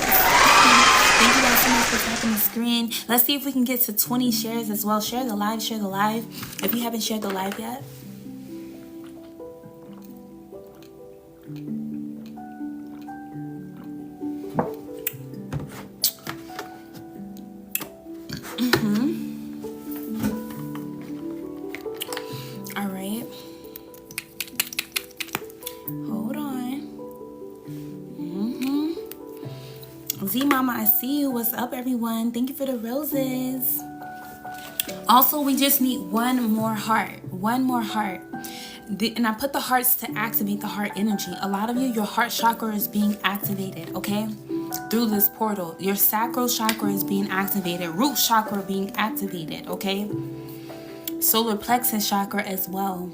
Thank you guys so much for tapping the screen. Let's see if we can get to 20 shares as well. Share the live. Share the live. If you haven't shared the live yet. All right. Hold on. Z Mama, I see you. What's up, everyone? Thank you for the roses. Also, we just need one more heart. One more heart. And I put the hearts to activate the heart energy. A lot of you, your heart chakra is being activated, okay? Through this portal. Your sacral chakra is being activated. Root chakra being activated, okay? Solar plexus chakra as well.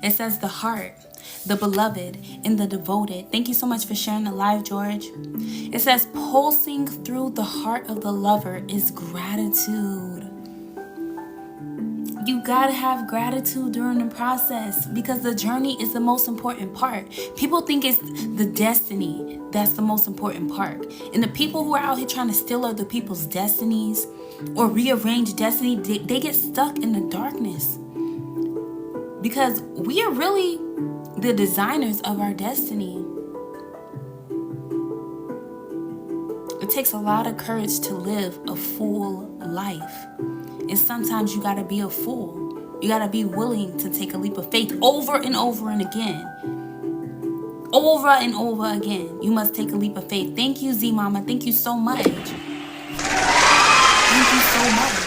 It says the heart, the beloved, and the devoted. Thank you so much for sharing the live, George. It says pulsing through the heart of the lover is gratitude. You gotta have gratitude during the process because the journey is the most important part. People think it's the destiny that's the most important part. And the people who are out here trying to steal other people's destinies or rearrange destiny, they get stuck in the darkness. Because we are really the designers of our destiny. It takes a lot of courage to live a full life. And sometimes you gotta be a fool. You gotta be willing to take a leap of faith over and over and again. Over and over again. You must take a leap of faith. Thank you, Z Mama. Thank you so much. you so much.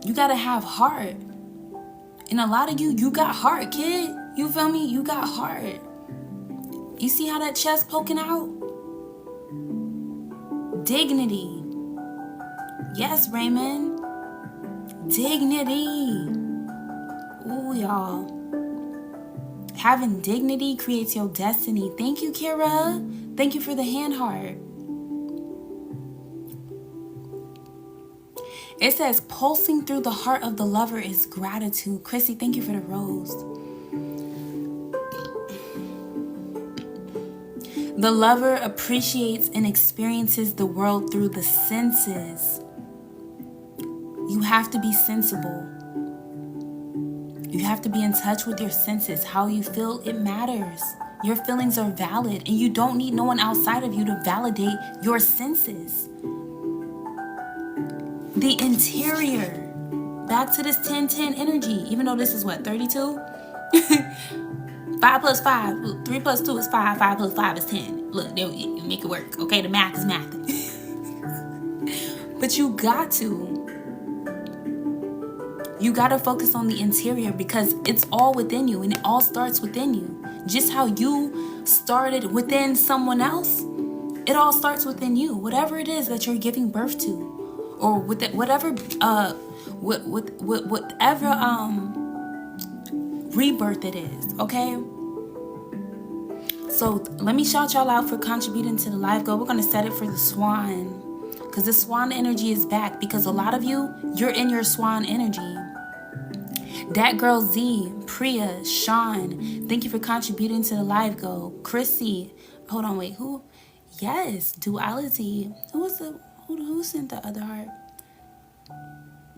You gotta have heart. And a lot of you got heart, kid. You feel me? You got heart. You see how that chest poking out? Dignity. Yes, Raymond. Dignity. Ooh, y'all. Having dignity creates your destiny. Thank you, Kira. Thank you for the hand heart. It says, pulsing through the heart of the lover is gratitude. Chrissy, thank you for the rose. The lover appreciates and experiences the world through the senses. You have to be sensible. You have to be in touch with your senses. How you feel, it matters. Your feelings are valid, and you don't need no one outside of you to validate your senses. The interior. Back to this 10-10 energy. Even though this is what, 32? 5 plus 5. 3 plus 2 is 5. 5 plus 5 is 10. Look, you make it work. Okay, the math is math. But you got to. You got to focus on the interior because it's all within you and it all starts within you. Just how you started within someone else, it all starts within you. Whatever it is that you're giving birth to, or with it, whatever rebirth it is, okay? So let me shout y'all out for contributing to the live goal. We're going to set it for the swan because the swan energy is back because a lot of you're in your swan energy. That girl Z, Priya, Sean, thank you for contributing to the live goal. Chrissy, hold on, wait, who? Yes, duality. Who sent the other heart?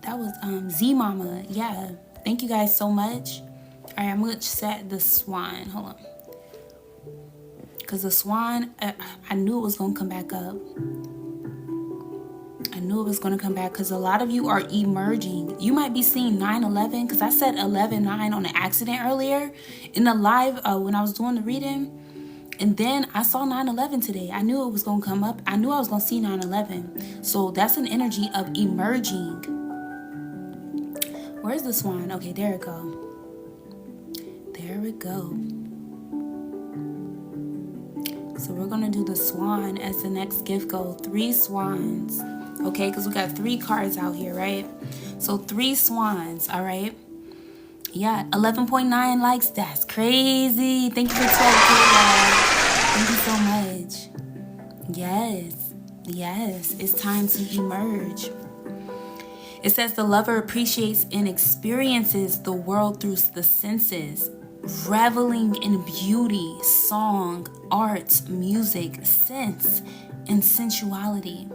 That was Z Mama. Yeah, thank you guys so much. All right, I'm gonna set the swan. Hold on, because the swan, I knew it was gonna come back up. I knew it was going to come back because a lot of you are emerging. You might be seeing 9/11 because I said 11/9 on an accident earlier in the live when I was doing the reading. And then I saw 9/11 today. I knew it was going to come up. I knew I was going to see 9/11. So that's an energy of emerging. Where's the swan? Okay, there we go. There we go. So we're going to do the swan as the next gift goal. 3 swans. Okay, because we got 3 cards out here, right? So 3 swans, all right? Yeah, 11.9 likes. That's crazy. Thank you for 12K, y'all. Thank you so much. Yes, it's time to emerge. It says the lover appreciates and experiences the world through the senses, reveling in beauty, song, art, music, sense, and sensuality.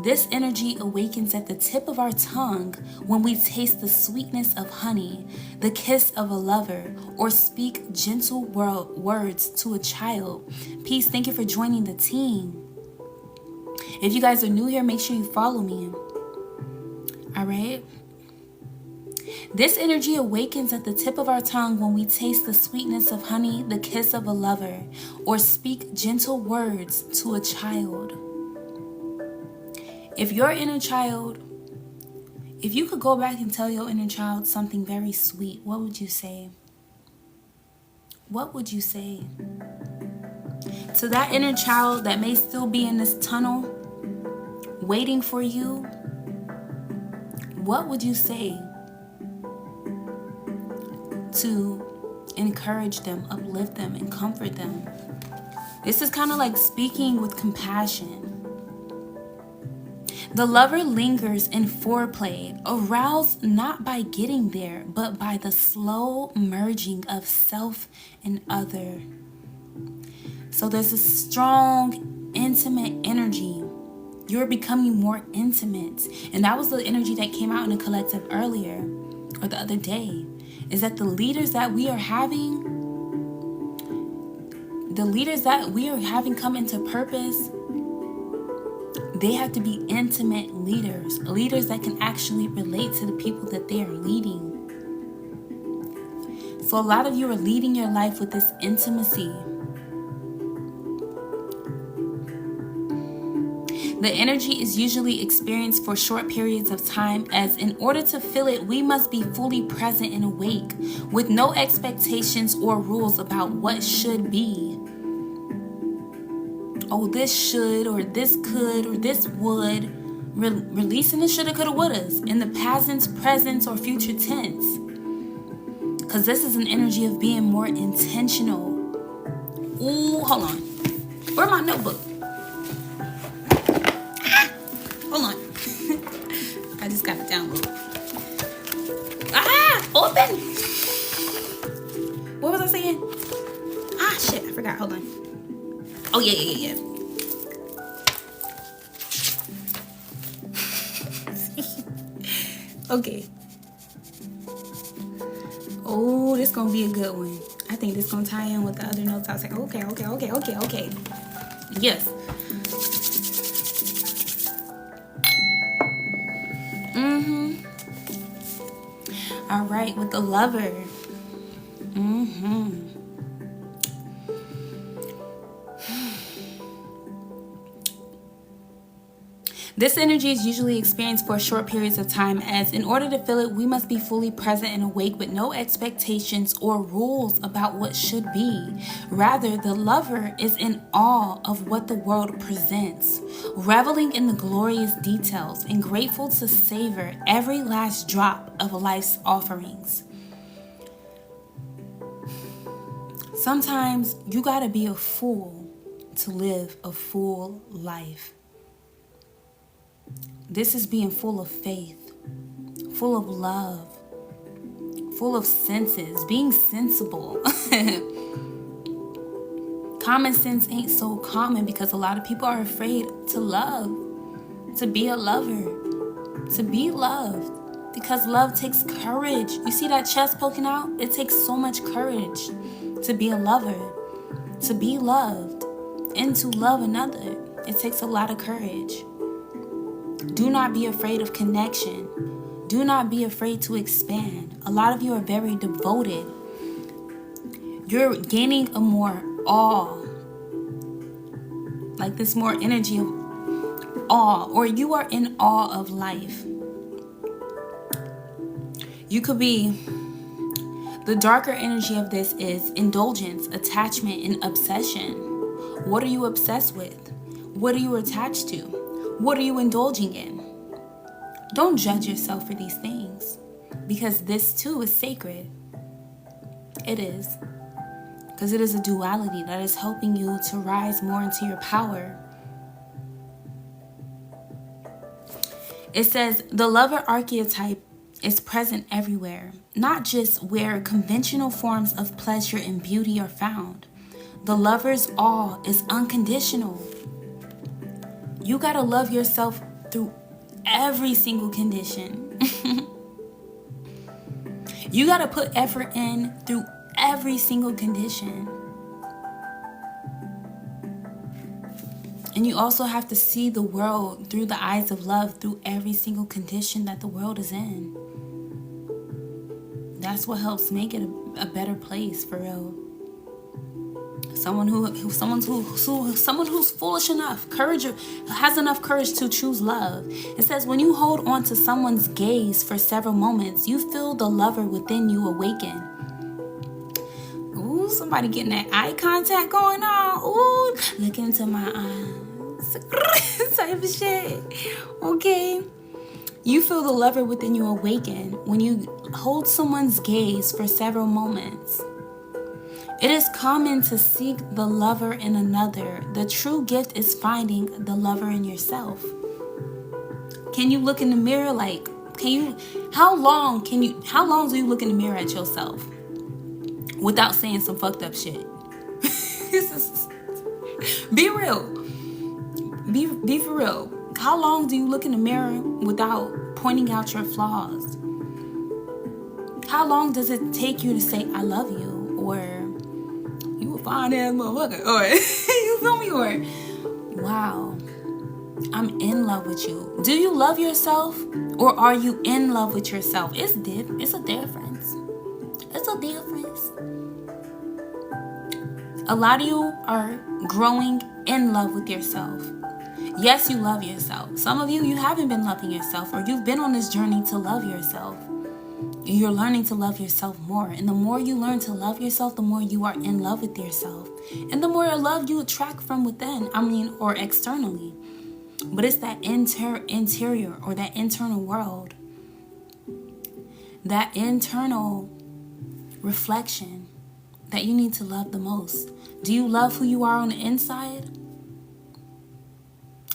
This energy awakens at the tip of our tongue when we taste the sweetness of honey, the kiss of a lover, or speak gentle words to a child. Peace, thank you for joining the team. If you guys are new here, make sure you follow me. All right? This energy awakens at the tip of our tongue when we taste the sweetness of honey, the kiss of a lover, or speak gentle words to a child. If your inner child, if you could go back and tell your inner child something very sweet, what would you say? What would you say? To that inner child that may still be in this tunnel, waiting for you, what would you say to encourage them, uplift them, and comfort them? This is kind of like speaking with compassion. The lover lingers in foreplay, aroused not by getting there, but by the slow merging of self and other. So there's a strong, intimate energy. You're becoming more intimate. And that was the energy that came out in the collective earlier, or the other day, is that the leaders that we are having come into purpose, they have to be intimate leaders that can actually relate to the people that they are leading. So a lot of you are leading your life with this intimacy. The energy is usually experienced for short periods of time, as in order to feel it, we must be fully present and awake, with no expectations or rules about what should be. Oh, this should, or this could, or this would. Releasing the shoulda, coulda, wouldas in the past, present, or future tense. Because this is an energy of being more intentional. Ooh, hold on. Where's my notebook? Hold on. I just got it downloaded. Open! What was I saying? Shit, I forgot. Hold on. Oh, yeah. Okay. Oh, this gonna be a good one. I think this gonna tie in with the other notes I was saying. Okay. Yes. All right, with the Lover. This energy is usually experienced for short periods of time, as in order to feel it, we must be fully present and awake with no expectations or rules about what should be. Rather, the Lover is in awe of what the world presents, reveling in the glorious details and grateful to savor every last drop of life's offerings. Sometimes you gotta be a fool to live a full life. This is being full of faith, full of love, full of senses, being sensible. Common sense ain't so common because a lot of people are afraid to love, to be a lover, to be loved. Because love takes courage. You see that chest poking out? It takes so much courage to be a lover, to be loved, and to love another. It takes a lot of courage. Do not be afraid of connection. Do not be afraid to expand. A lot of you are very devoted. You're gaining a more awe. Like this more energy of awe. Or you are in awe of life. You could be... The darker energy of this is indulgence, attachment, and obsession. What are you obsessed with? What are you attached to? What are you indulging in? Don't judge yourself for these things, because this too is sacred. It is. Because it is a duality that is helping you to rise more into your power. It says the Lover archetype is present everywhere, not just where conventional forms of pleasure and beauty are found. The Lover's awe is unconditional. You gotta love yourself through every single condition. You gotta put effort in through every single condition. And you also have to see the world through the eyes of love through every single condition that the world is in. That's what helps make it a better place, for real. Someone who's foolish enough, has enough courage to choose love. It says when you hold on to someone's gaze for several moments, you feel the Lover within you awaken. Ooh, somebody getting that eye contact going on. Ooh, look into my eyes. Type of shit. Okay. You feel the Lover within you awaken when you hold someone's gaze for several moments. It is common to seek the Lover in another. The true gift is finding the Lover in yourself. Can you look in the mirror how long do you look in the mirror at yourself without saying some fucked up shit? Be real. Be for real. How long do you look in the mirror without pointing out your flaws? How long does it take you to say I love you, or fine ass motherfucker, or you feel me, or wow, I'm in love with you? Do you love yourself, or are you in love with yourself? It's a difference. It's a difference. A lot of you are growing in love with yourself. Yes, you love yourself. Some of you, you haven't been loving yourself, or you've been on this journey to love yourself. You're learning to love yourself more. And the more you learn to love yourself, the more you are in love with yourself. And the more love you attract from within, or externally. But it's that interior, or that internal world. That internal reflection that you need to love the most. Do you love who you are on the inside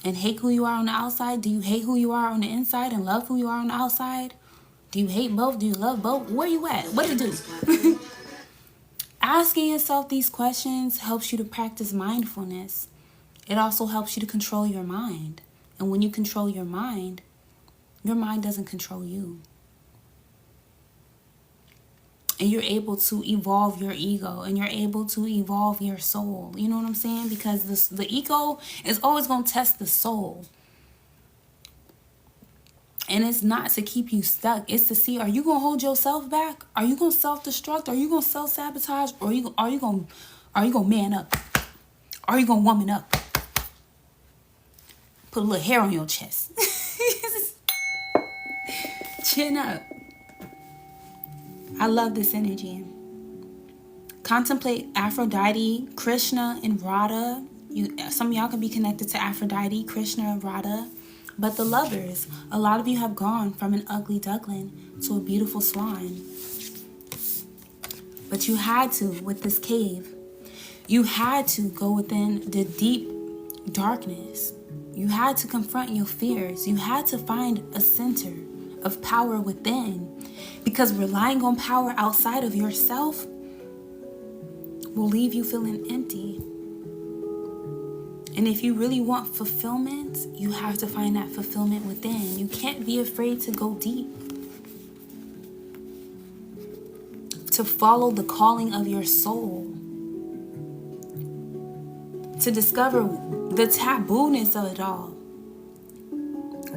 and hate who you are on the outside? Do you hate who you are on the inside and love who you are on the outside? Do you hate both? Do you love both? Where you at? What do you do? Asking yourself these questions helps you to practice mindfulness. It also helps you to control your mind. And when you control your mind doesn't control you. And you're able to evolve your ego, and you're able to evolve your soul. You know what I'm saying? Because the ego is always going to test the soul. And it's not to keep you stuck. It's to see, are you going to hold yourself back? Are you going to self-destruct? Are you going to self-sabotage? Or are you going to man up? Are you going to woman up? Put a little hair on your chest. Chin up. I love this energy. Contemplate Aphrodite, Krishna, and Radha. Some of y'all can be connected to Aphrodite, Krishna, and Radha. But the lovers, a lot of you have gone from an ugly duckling to a beautiful swan. But you had to with this cave. You had to go within the deep darkness. You had to confront your fears. You had to find a center of power within. Because relying on power outside of yourself will leave you feeling empty. And if you really want fulfillment, you have to find that fulfillment within. You can't be afraid to go deep. To follow the calling of your soul. To discover the taboo-ness of it all.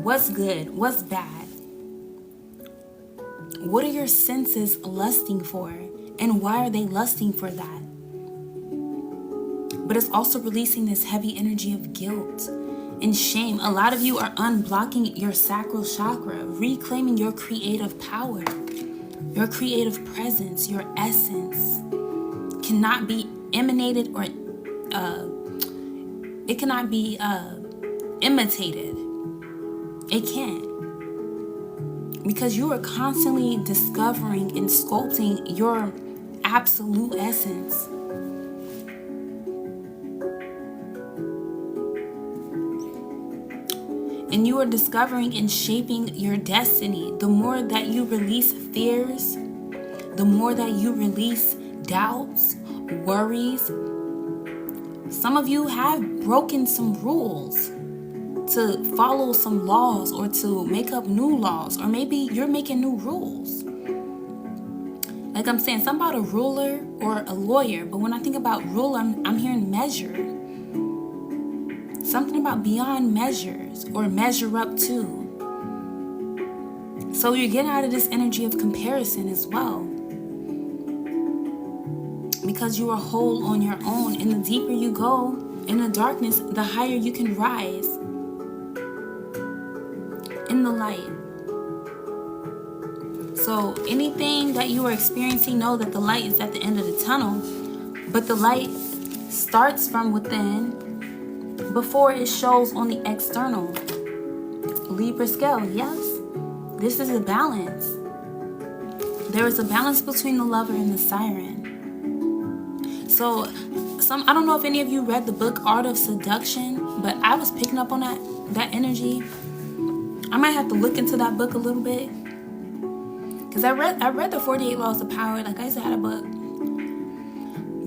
What's good? What's bad? What are your senses lusting for? And why are they lusting for that? But it's also releasing this heavy energy of guilt and shame. A lot of you are unblocking your sacral chakra, reclaiming your creative power, your creative presence, your essence cannot be emanated or it cannot be imitated. It can't. Because you are constantly discovering and sculpting your absolute essence. And you are discovering and shaping your destiny. The more that you release fears, the more that you release doubts, worries. Some of you have broken some rules to follow some laws or to make up new laws, or maybe you're making new rules. Like I'm saying, something about a ruler or a lawyer, but when I think about rule, I'm hearing measure. Something about beyond measures or measure up to. So you're getting out of this energy of comparison as well. Because you are whole on your own. And the deeper you go in the darkness, the higher you can rise in the light. So anything that you are experiencing, know that the light is at the end of the tunnel. But the light starts from within before it shows on the external. Libra scale, yes. This is a balance. There is a balance between the lover and the siren. So, I don't know if any of you read the book Art of Seduction, but I was picking up on that energy. I might have to look into that book a little bit. Because I read the 48 Laws of Power. Like I used to have a book.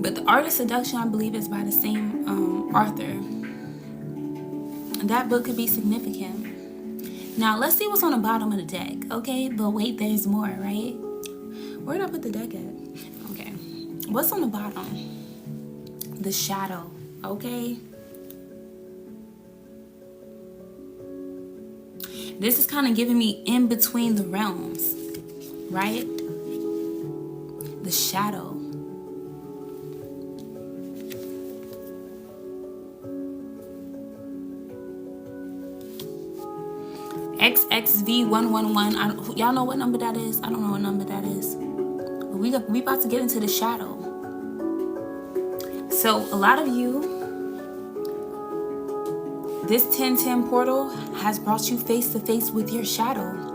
But the Art of Seduction, I believe, is by the same author. That book could be significant. Now, let's see what's on the bottom of the deck, okay? But wait, there's more, right? Where did I put the deck at? Okay. What's on the bottom? The shadow, okay? This is kind of giving me in between the realms, right? The shadow. XV111. Y'all know what number that is? I don't know what number that is. But we about to get into the shadow. So a lot of you, this 1010 portal has brought you face to face with your shadow.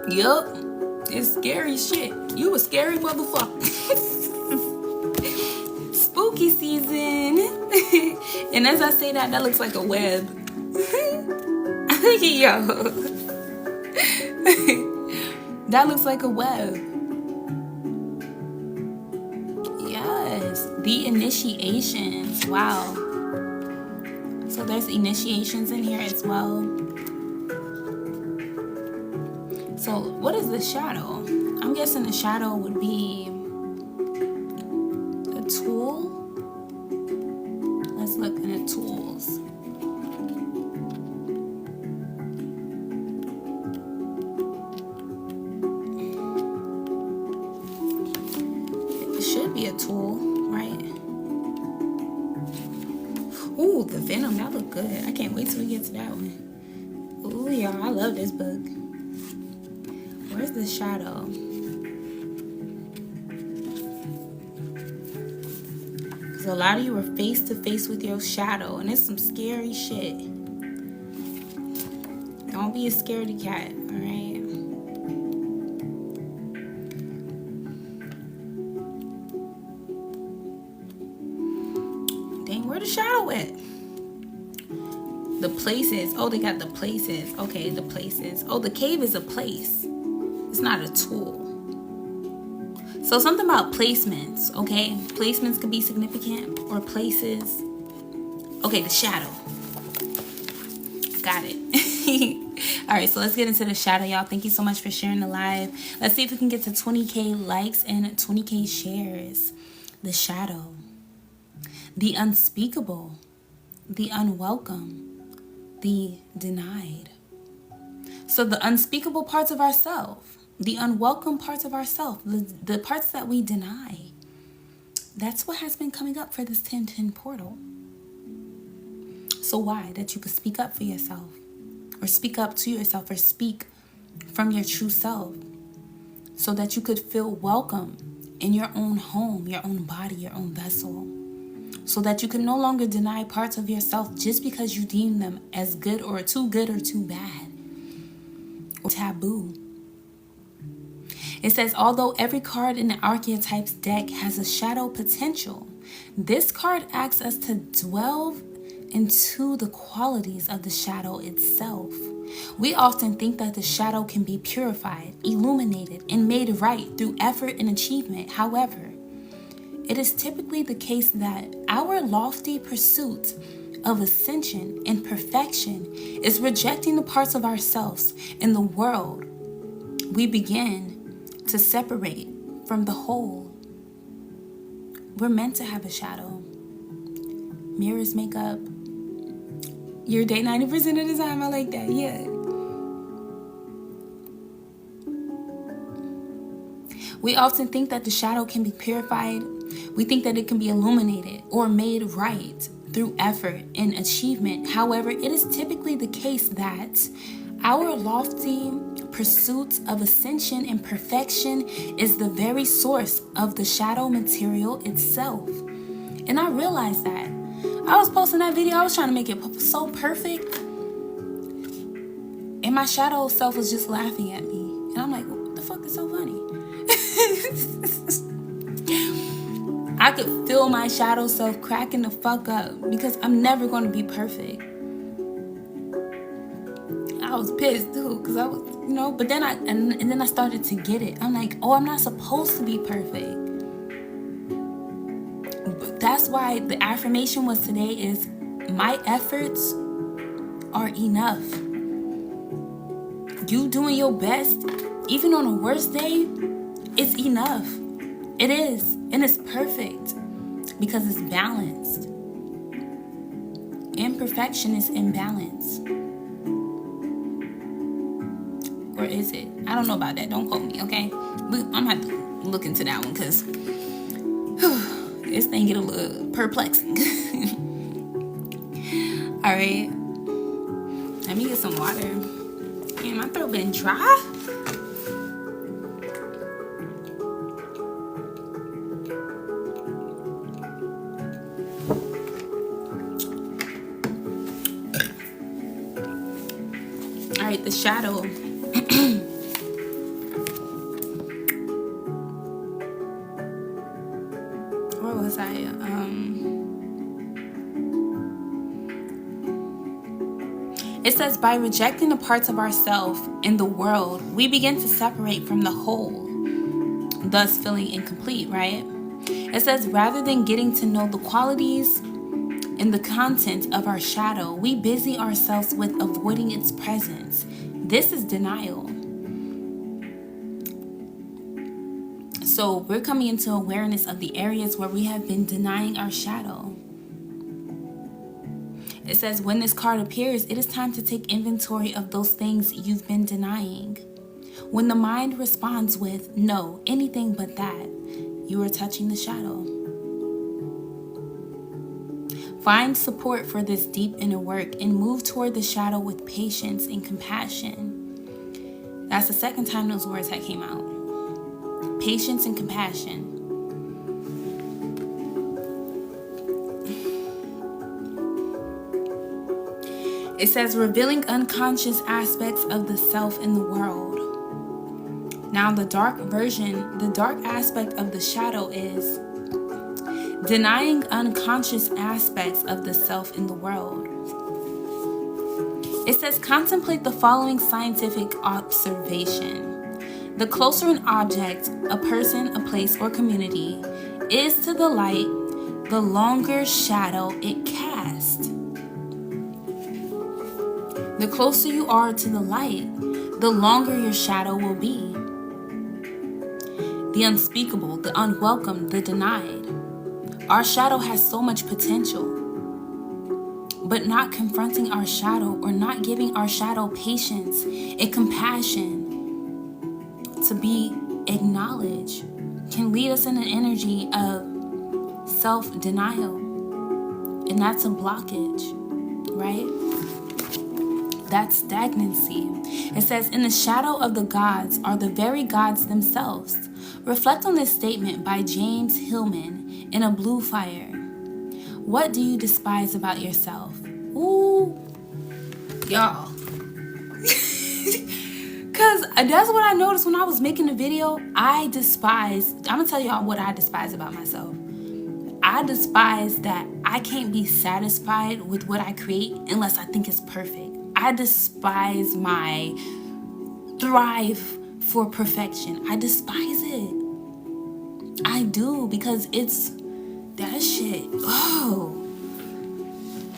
Yup. It's scary shit. You a scary motherfucker. Spooky season. And as I say that looks like a web. Yo. That looks like a web. Yes. The initiations. Wow. So there's initiations in here as well. So what is the shadow? I'm guessing the shadow would be a tool. Let's look at tools. It should be a tool, right? Ooh, the venom, that look good. I can't wait till we get to that one. Ooh, y'all, I love this book. Where's the shadow? Because a lot of you are face to face with your shadow, and it's some scary shit. Don't be a scaredy cat, alright? Dang, where the shadow at? The places. Oh, they got the places. Okay, the places. Oh, the cave is a place. It's not a tool. So something about placements, okay? Placements can be significant, or places. Okay, the shadow. Got it. All right, so let's get into the shadow, y'all. Thank you so much for sharing the live. Let's see if we can get to 20K likes and 20K shares. The shadow. The unspeakable. The unwelcome. The denied. So the unspeakable parts of ourselves. The unwelcome parts of ourselves, the parts that we deny. That's what has been coming up for this 1010 portal. So why? That you could speak up for yourself, or speak up to yourself, or speak from your true self, so that you could feel welcome in your own home, your own body, your own vessel, so that you can no longer deny parts of yourself just because you deem them as good or too bad, or taboo. It says, although every card in the archetypes deck has a shadow potential, this card asks us to delve into the qualities of the shadow itself. We often think that the shadow can be purified, illuminated, and made right through effort and achievement. However, it is typically the case that our lofty pursuit of ascension and perfection is rejecting the parts of ourselves in the world. We begin to separate from the whole. We're meant to have a shadow. Mirrors make up your day 90% of the time. I like that. Yeah. We often think that the shadow can be purified. We think that it can be illuminated or made right through effort and achievement. However, it is typically the case that our lofty pursuit of ascension and perfection is the very source of the shadow material itself. And I realized that. I was posting that video, I was trying to make it so perfect, and my shadow self was just laughing at me. And I'm like, what the fuck is so funny? I could feel my shadow self cracking the fuck up, because I'm never going to be perfect. I was pissed too, because I was, but then then I started to get it. I'm like, oh, I'm not supposed to be perfect. But that's why the affirmation was today is, my efforts are enough. You doing your best, even on a worst day, it's enough. It is, and it's perfect, because it's balanced. Imperfection is imbalance. Or is it? I don't know about that. Don't quote me, okay? But I'm going to have to look into that one, because this thing get a little perplexing. All right. Let me get some water. Man, my throat been dry. All right, the shadow. Where was I? It says, by rejecting the parts of ourselves in the world, we begin to separate from the whole, thus feeling incomplete, right? It says, rather than getting to know the qualities and the content of our shadow, we busy ourselves with avoiding its presence. This is denial. So we're coming into awareness of the areas where we have been denying our shadow. It says, when this card appears, it is time to take inventory of those things you've been denying. When the mind responds with, no, anything but that, you are touching the shadow. Find support for this deep inner work and move toward the shadow with patience and compassion. That's the second time those words had came out. Patience and compassion. It says, revealing unconscious aspects of the self in the world. Now, the dark aspect of the shadow is denying unconscious aspects of the self in the world. It says, contemplate the following scientific observation. The closer an object, a person, a place, or community is to the light, the longer shadow it casts. The closer you are to the light, the longer your shadow will be. The unspeakable, the unwelcome, the denied. Our shadow has so much potential, but not confronting our shadow or not giving our shadow patience and compassion to be acknowledged can lead us in an energy of self-denial. And that's a blockage, right? That's stagnancy. It says, in the shadow of the gods are the very gods themselves. Reflect on this statement by James Hillman in A Blue Fire. What do you despise about yourself? Ooh, y'all. Because that's what I noticed when I was making the video. I'm going to tell y'all what I despise about myself. I despise that I can't be satisfied with what I create unless I think it's perfect. I despise my thrive for perfection. I despise it. I do, because it's that shit. Oh,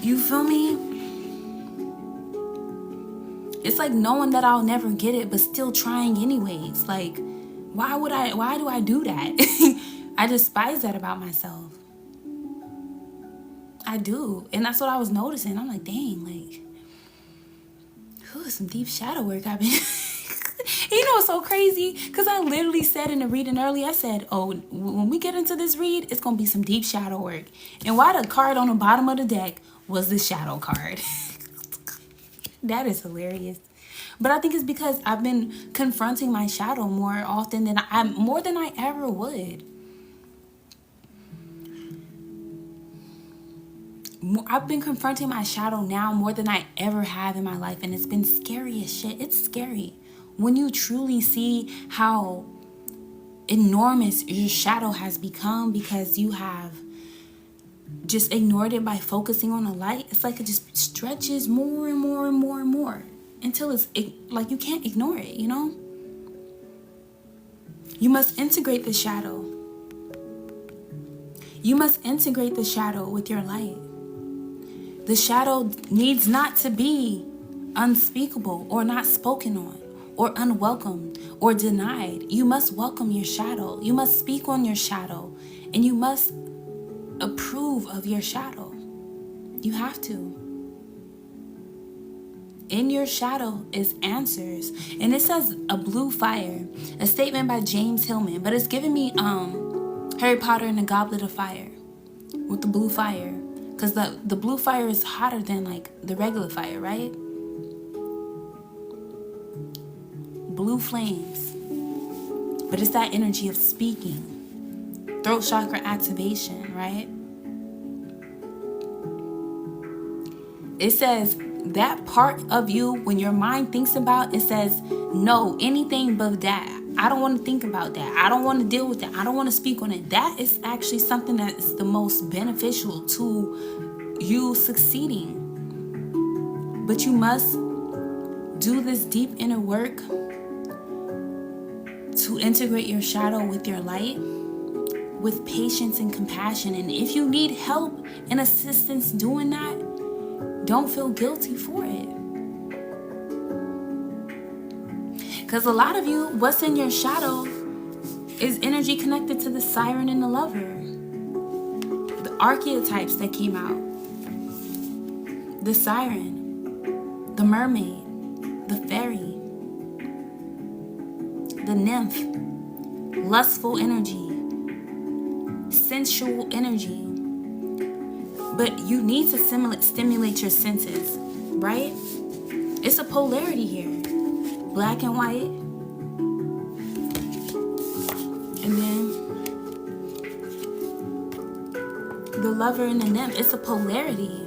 you feel me? It's like knowing that I'll never get it, but still trying anyways. Like, why do I do that? I despise that about myself. I do. And that's what I was noticing. I'm like, dang, like, some deep shadow work I've been. You know what's so crazy? Because I literally said in the reading earlier, I said, oh, when we get into this read, it's going to be some deep shadow work. And why the card on the bottom of the deck was the shadow card. That is hilarious. But I think it's because I've been confronting my shadow more often than I ever would. I've been confronting my shadow now more than I ever have in my life, and it's been scary as shit. It's scary when you truly see how enormous your shadow has become because you have just ignored it by focusing on the light. It's like it just stretches more and more and more and more until it's like you can't ignore it, you know? You must integrate the shadow. You must integrate the shadow with your light. The shadow needs not to be unspeakable or not spoken on or unwelcome or denied. You must welcome your shadow. You must speak on your shadow, and you must approve of your shadow. You have to. In your shadow is answers. And it says A Blue Fire, a statement by James Hillman, but it's giving me Harry Potter and the Goblet of Fire with the blue fire. Because the blue fire is hotter than like the regular fire, right? blue flames. But it's that energy of speaking. Throat chakra activation, right? It says that part of you, when your mind thinks about, it says, no, anything but that. I don't want to think about that. I don't want to deal with that. I don't want to speak on it. That is actually something that is the most beneficial to you succeeding. But you must do this deep inner work to integrate your shadow with your light, with patience and compassion. And if you need help and assistance doing that, don't feel guilty for it. Because a lot of you, what's in your shadow is energy connected to the siren and the lover. The archetypes that came out. The siren, the mermaid, the fairy, the nymph, lustful energy, sensual energy. But you need to stimulate your senses, right? It's a polarity here. Black and white. And then the lover and the nymph. It's a polarity.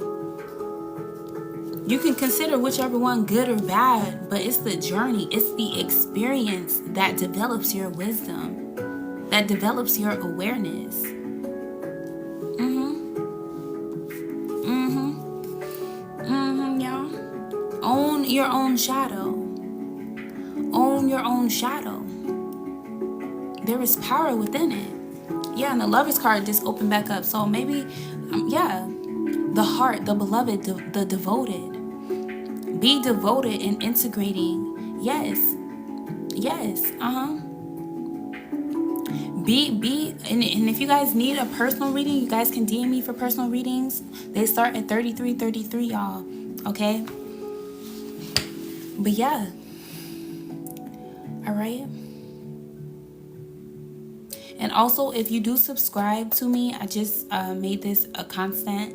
You can consider whichever one good or bad, but it's the journey. It's the experience that develops your wisdom, that develops your awareness. Y'all. Own your own shadow. Own your own shadow. There is power within it. Yeah, and the Lover's card just opened back up. So maybe, the heart, the beloved, the devoted. Be devoted in integrating. Yes. Be and if you guys need a personal reading, you guys can DM me for personal readings. They start at $33.33, y'all. Okay? But yeah. All right. And also, if you do subscribe to me, I just made this a constant.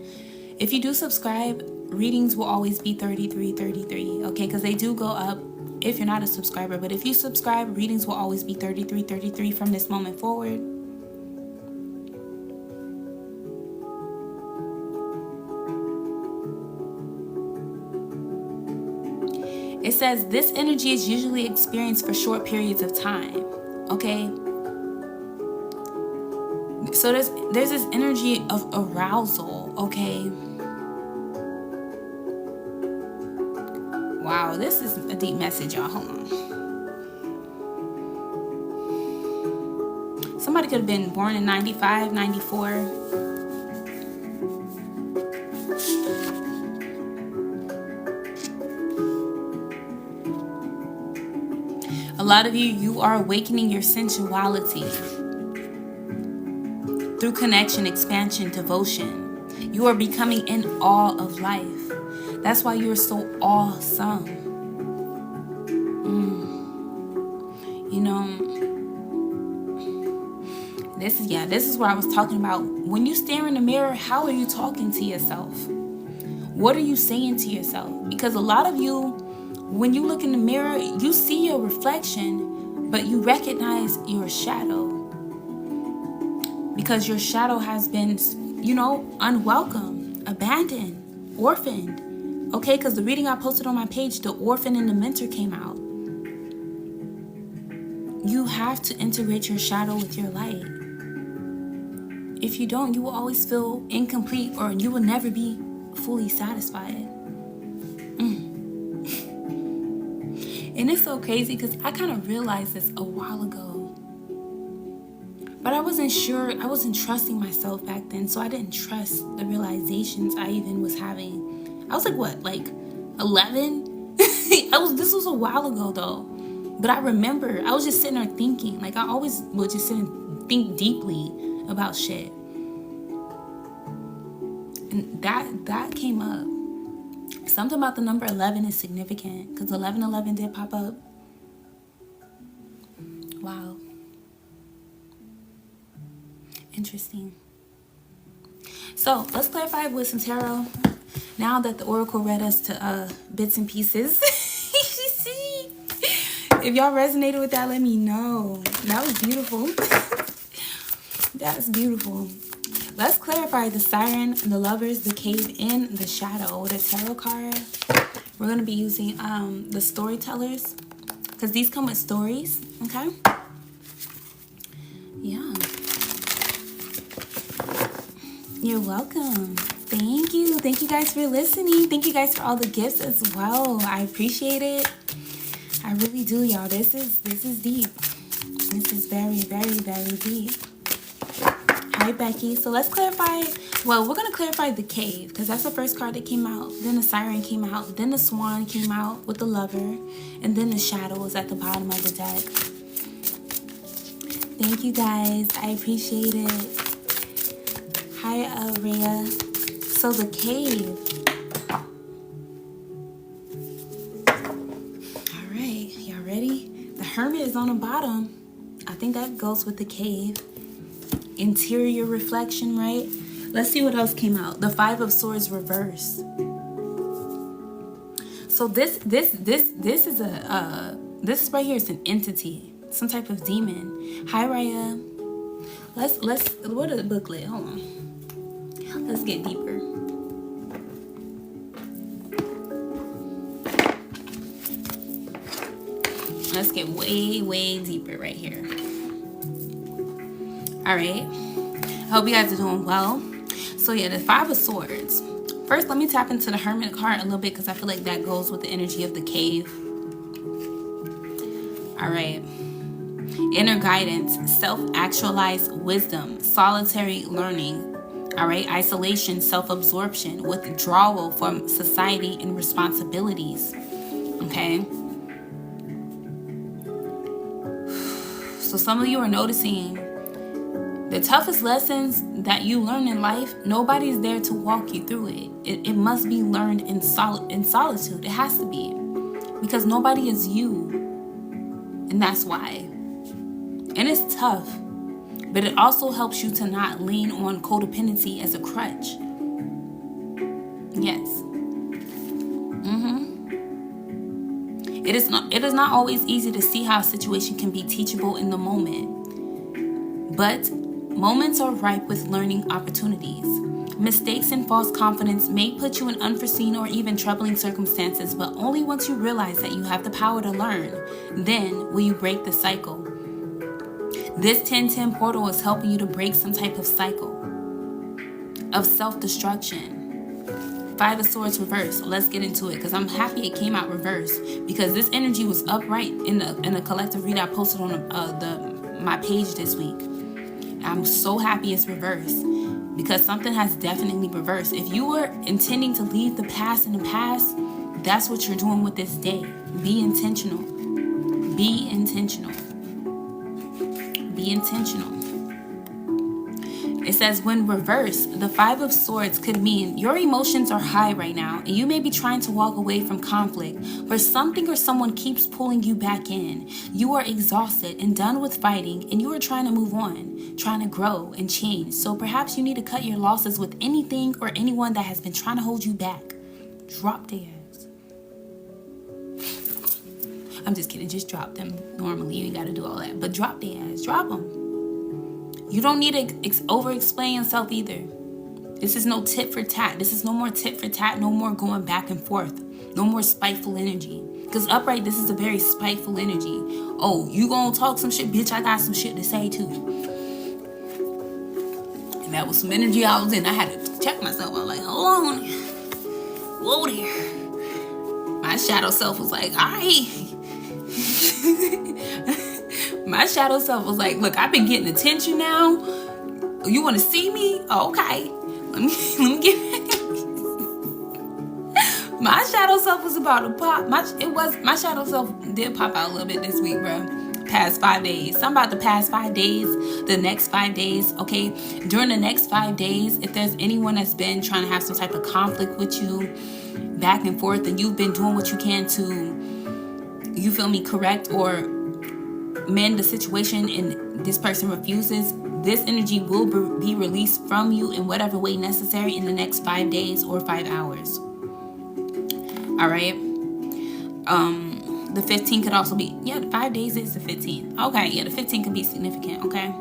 If you do subscribe, readings will always be $33.33. Okay, because they do go up if you're not a subscriber. But if you subscribe, readings will always be $33.33 from this moment forward. It says this energy is usually experienced for short periods of time. Okay. So there's this energy of arousal. Okay. Wow, this is a deep message, y'all. Hold on. Somebody could have been born in 95, 94. A lot of you are awakening your sensuality through connection, expansion, devotion. You are becoming in awe of life. That's why you're so awesome. You know, this is where I was talking about. When you stare in the mirror, how are you talking to yourself? What are you saying to yourself? Because a lot of you, when you look in the mirror, you see your reflection, but you recognize your shadow. Because your shadow has been, unwelcome, abandoned, orphaned. Okay, because the reading I posted on my page, the orphan and the mentor came out. You have to integrate your shadow with your light. If you don't, you will always feel incomplete, or you will never be fully satisfied. And it's so crazy because I kind of realized this a while ago. But I wasn't sure, I wasn't trusting myself back then, so I didn't trust the realizations I even was having. I was like 11? This was a while ago though. But I remember, I was just sitting there thinking, like I always would just sit and think deeply about shit. And that came up. Something about the number 11 is significant because 1111 did pop up. Wow. Interesting. So let's clarify with some tarot. Now that the oracle read us to bits and pieces, If y'all resonated with that, let me know. That was beautiful. That's beautiful. Let's clarify the siren, the lovers, the cave, and the shadow with a tarot card. We're going to be using the storytellers because these come with stories, okay? Yeah. You're welcome. Thank you. Thank you guys for listening. Thank you guys for all the gifts as well. I appreciate it. I really do, y'all. This is deep. This is very, very, very deep. Hi, Becky. So let's clarify. Well, we're going to clarify the cave because that's the first card that came out. Then the siren came out. Then the swan came out with the lover. And then the shadow was at the bottom of the deck. Thank you, guys. I appreciate it. Hi, Rhea. So the cave. All right. Y'all ready? The hermit is on the bottom. I think that goes with the cave. Interior reflection, right? Let's see what else came out. The 5 of Swords reverse. So this is this right here is an entity, some type of demon. Hi, Raya. Let's what is the booklet? Hold on. Let's get deeper. Let's get way, way deeper right here. All right. I hope you guys are doing well. So yeah, the 5 of Swords. First, let me tap into the Hermit card a little bit because I feel like that goes with the energy of the cave. All right. Inner guidance, self-actualized wisdom, solitary learning. All right. Isolation, self-absorption, withdrawal from society and responsibilities. Okay. So some of you are noticing the toughest lessons that you learn in life, nobody's there to walk you through it. It must be learned in solitude. It has to be. Because nobody is you. And that's why. And it's tough. But it also helps you to not lean on codependency as a crutch. Yes. It is not always easy to see how a situation can be teachable in the moment. But moments are ripe with learning opportunities. Mistakes and false confidence may put you in unforeseen or even troubling circumstances, but only once you realize that you have the power to learn, then will you break the cycle. This 1010 portal is helping you to break some type of cycle of self-destruction. 5 of Swords reverse. Let's get into it because I'm happy it came out reverse because this energy was upright in the collective read I posted on my page this week. I'm so happy it's reversed because something has definitely reversed. If you were intending to leave the past in the past, that's what you're doing with this day. Be intentional. Be intentional. Be intentional. It says when reversed, the 5 of Swords could mean your emotions are high right now and you may be trying to walk away from conflict, but something or someone keeps pulling you back in. You are exhausted and done with fighting and you are trying to move on, trying to grow and change. So perhaps you need to cut your losses with anything or anyone that has been trying to hold you back. Drop their ass. I'm just kidding. Just drop them. Normally, you ain't got to do all that. But drop their ass. Drop them. You don't need to over-explain yourself either. This is no tit for tat. This is no more tit for tat. No more going back and forth. No more spiteful energy. Because upright, this is a very spiteful energy. Oh, you gonna talk some shit? Bitch, I got some shit to say too. And that was some energy I was in. I had to check myself. I was like, hold on. Whoa there. My shadow self was like, all right. My shadow self was like, look, I've been getting attention now. You want to see me? Oh, okay. Let me get my shadow self was about to pop. My shadow self did pop out a little bit this week, bro. Past 5 days. So I'm about to pass 5 days, the next 5 days, okay? During the next 5 days, if there's anyone that's been trying to have some type of conflict with you, back and forth, and you've been doing what you can to, you feel me, correct or mend the situation and this person refuses, this energy will be released from you in whatever way necessary in the next 5 days or 5 hours. All right. The 15 could also be, yeah, 5 days is the 15th. Okay, yeah, the 15 could be significant, okay?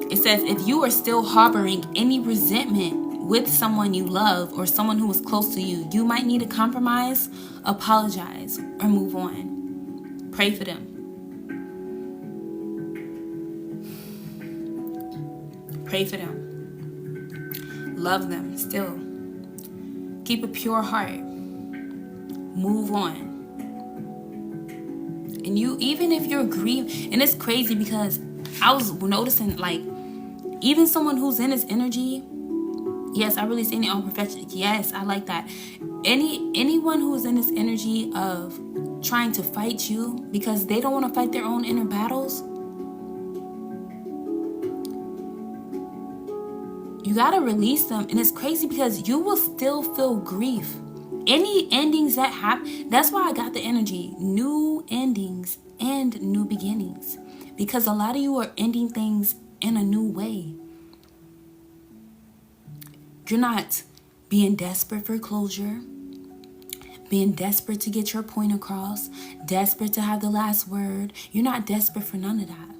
It says, if you are still harboring any resentment with someone you love or someone who is close to you, you might need to compromise, apologize, or move on. Pray for them. Pray for them. Love them still. Keep a pure heart. Move on. And you, even if you're grieving, and it's crazy because I was noticing, like, even someone who's in this energy, yes, I really seen it on perfection. Yes, I like that. Anyone who's in this energy of trying to fight you because they don't want to fight their own inner battles, you got to release them. And it's crazy because you will still feel grief. Any endings that happen, that's why I got the energy. New endings and new beginnings. Because a lot of you are ending things in a new way. You're not being desperate for closure, being desperate to get your point across, desperate to have the last word. You're not desperate for none of that.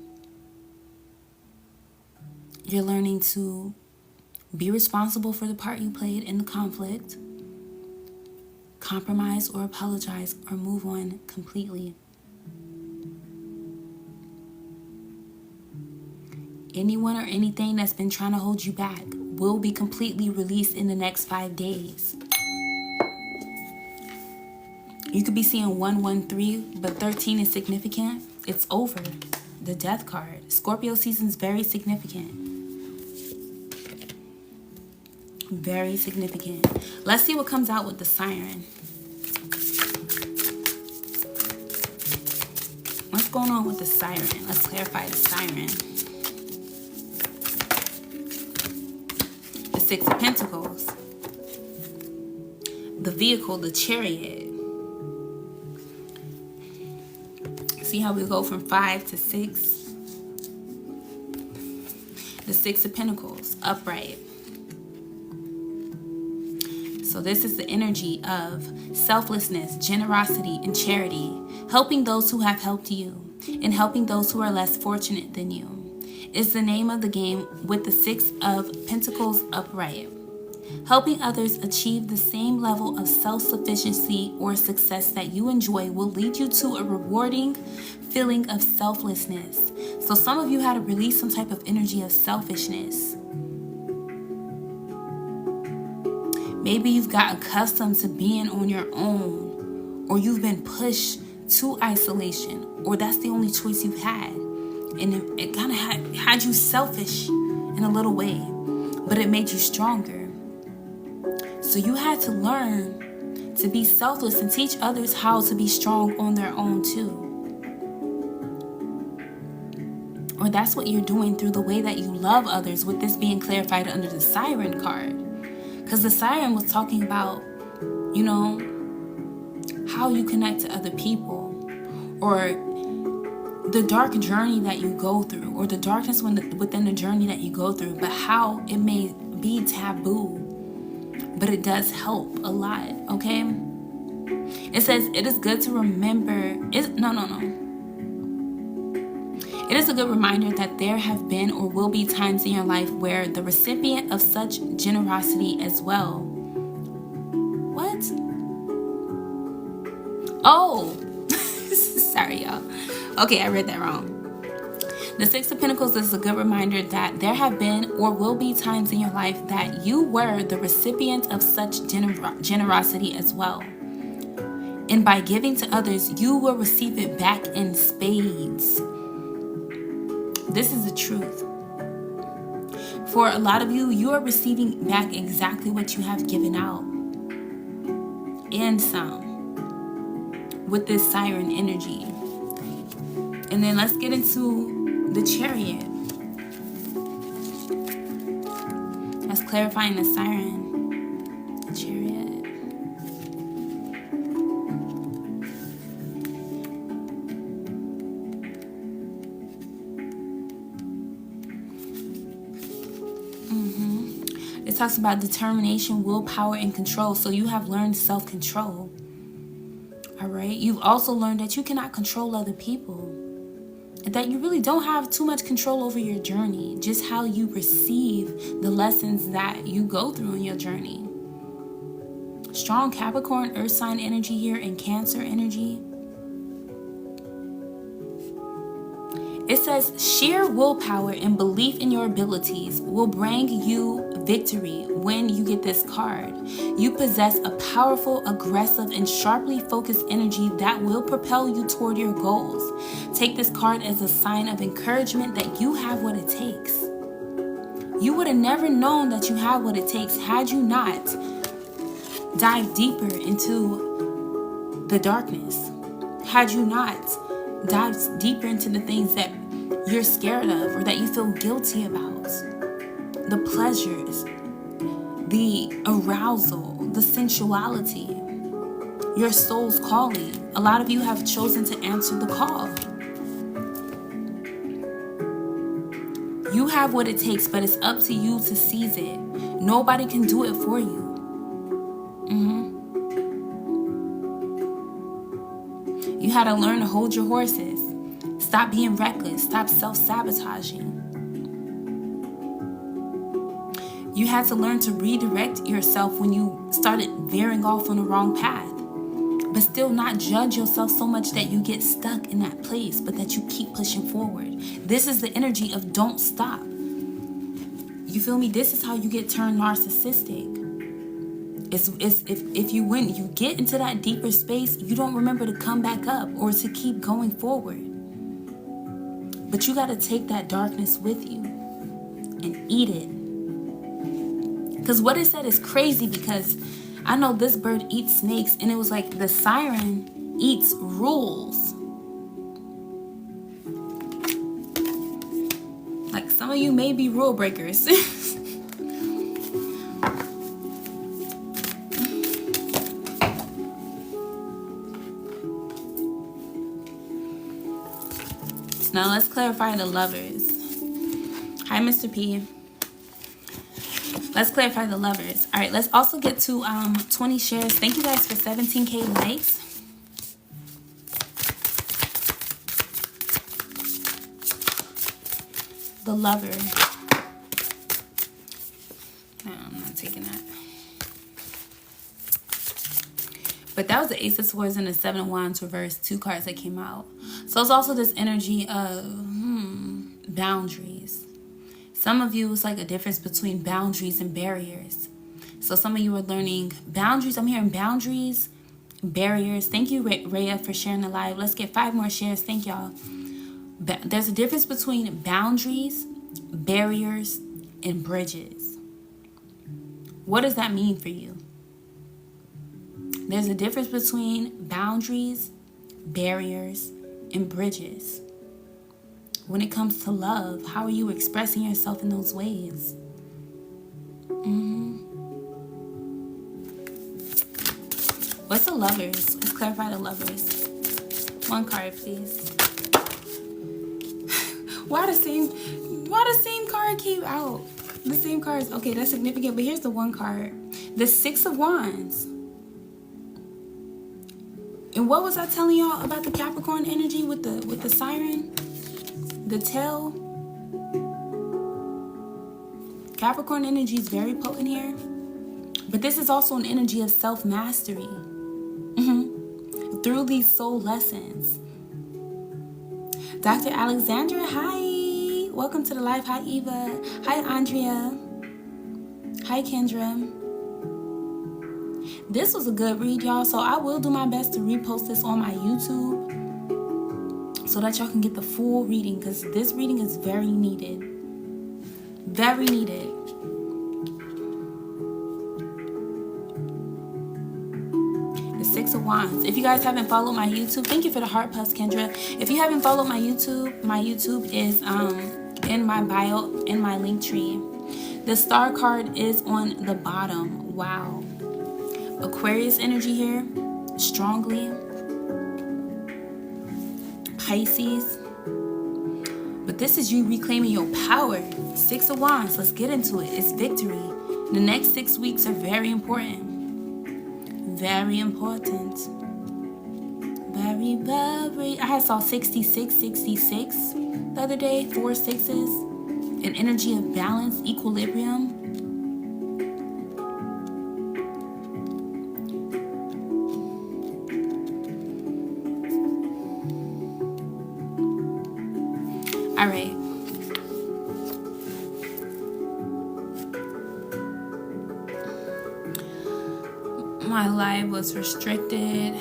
You're learning to be responsible for the part you played in the conflict, compromise or apologize or move on completely. Anyone or anything that's been trying to hold you back will be completely released in the next 5 days. You could be seeing 113, but 13 is significant. It's over. The death card. Scorpio season is very significant. Very significant. Let's see what comes out with the siren. What's going on with the siren? Let's clarify the siren. The 6 of Pentacles. The vehicle, the chariot. See how we go from 5 to 6? The 6 of Pentacles, upright. So this is the energy of selflessness, generosity, and charity, helping those who have helped you and helping those who are less fortunate than you. Is the name of the game with the 6 of Pentacles upright. Helping others achieve the same level of self-sufficiency or success that you enjoy will lead you to a rewarding feeling of selflessness. So some of you had to release some type of energy of selfishness. Maybe you've got accustomed to being on your own, or you've been pushed to isolation, or that's the only choice you've had. And it kind of had you selfish in a little way, but it made you stronger. So you had to learn to be selfless and teach others how to be strong on their own too. Or that's what you're doing through the way that you love others, with this being clarified under the siren card. Because the siren was talking about, you know, how you connect to other people, or the dark journey that you go through, or the darkness within the journey that you go through, but how it may be taboo, but it does help a lot, okay? It says it is good to remember, It is a good reminder that there have been or will be times in your life where the recipient of such generosity as well. What? Oh, sorry, y'all. Okay, I read that wrong. The 6 of Pentacles is a good reminder that there have been or will be times in your life that you were the recipient of such generosity as well. And by giving to others, you will receive it back in spades. This is the truth. For a lot of you, you are receiving back exactly what you have given out. And some. With this siren energy. And then let's get into the chariot. That's clarifying the siren. The chariot. It talks about determination, willpower, and control. So you have learned self-control. All right. You've also learned that you cannot control other people, and that you really don't have too much control over your journey, just how you receive the lessons that you go through in your journey. Strong Capricorn, Earth sign energy here, and Cancer energy. It says sheer willpower and belief in your abilities will bring you victory when you get this card. You possess a powerful, aggressive, and sharply focused energy that will propel you toward your goals. Take this card as a sign of encouragement that you have what it takes. You would have never known that you have what it takes had you not dive deeper into the darkness, had you not dive deeper into the things that you're scared of or that you feel guilty about, the pleasures, the arousal, the sensuality, your soul's calling. A lot of you have chosen to answer the call. You have what it takes, but it's up to you to seize it. Nobody can do it for you. You had to learn to hold your horses. Stop being reckless. Stop self-sabotaging. You had to learn to redirect yourself when you started veering off on the wrong path, but still not judge yourself so much that you get stuck in that place, but that you keep pushing forward. This is the energy of don't stop. You feel me? This is how you get turned narcissistic. If you get into that deeper space, you don't remember to come back up or to keep going forward. But you got to take that darkness with you and eat it. Because what it said is crazy, because I know this bird eats snakes, and it was like the siren eats rules. Like some of you may be rule breakers. Now let's clarify the lovers. Hi, Mr. P. Let's clarify the lovers. All right, let's also get to 20 shares. Thank you guys for 17K likes. The lover. No, I'm not taking that. But that was the Ace of Swords and the Seven of Wands reversed, two cards that came out. So it's also this energy of boundaries. Some of you, it's like a difference between boundaries and barriers. So some of you are learning boundaries. I'm hearing boundaries, barriers. Thank you, Rhea, for sharing the live. Let's get 5 more shares. Thank y'all. There's a difference between boundaries, barriers, and bridges. What does that mean for you? There's a difference between boundaries, barriers, and bridges. When it comes to love, how are you expressing yourself in those ways? What's the lovers? Let's clarify the lovers. 1 card, please. Why the same card came out? The same cards. Okay, that's significant, but here's the 1 card. The 6 of Wands. And what was I telling y'all about the Capricorn energy with the siren? The tail? Capricorn energy is very potent here. But this is also an energy of self-mastery. Through these soul lessons. Dr. Alexandra, hi. Welcome to the live. Hi, Eva. Hi, Andrea. Hi, Kendra. This was a good read, y'all. So I will do my best to repost this on my YouTube so that y'all can get the full reading, because this reading is very needed. Very needed. The 6 of Wands. If you guys haven't followed my YouTube, thank you for the heart plus, Kendra. If you haven't followed my YouTube is in my bio, in my link tree. The star card is on the bottom. Wow. Aquarius energy here, strongly. Pisces. But this is you reclaiming your power. 6 of Wands, let's get into it. It's victory. The next 6 weeks are very important. Very important. Very, very. I saw 66 the other day. 4 sixes. An energy of balance, equilibrium. All right. My live was restricted.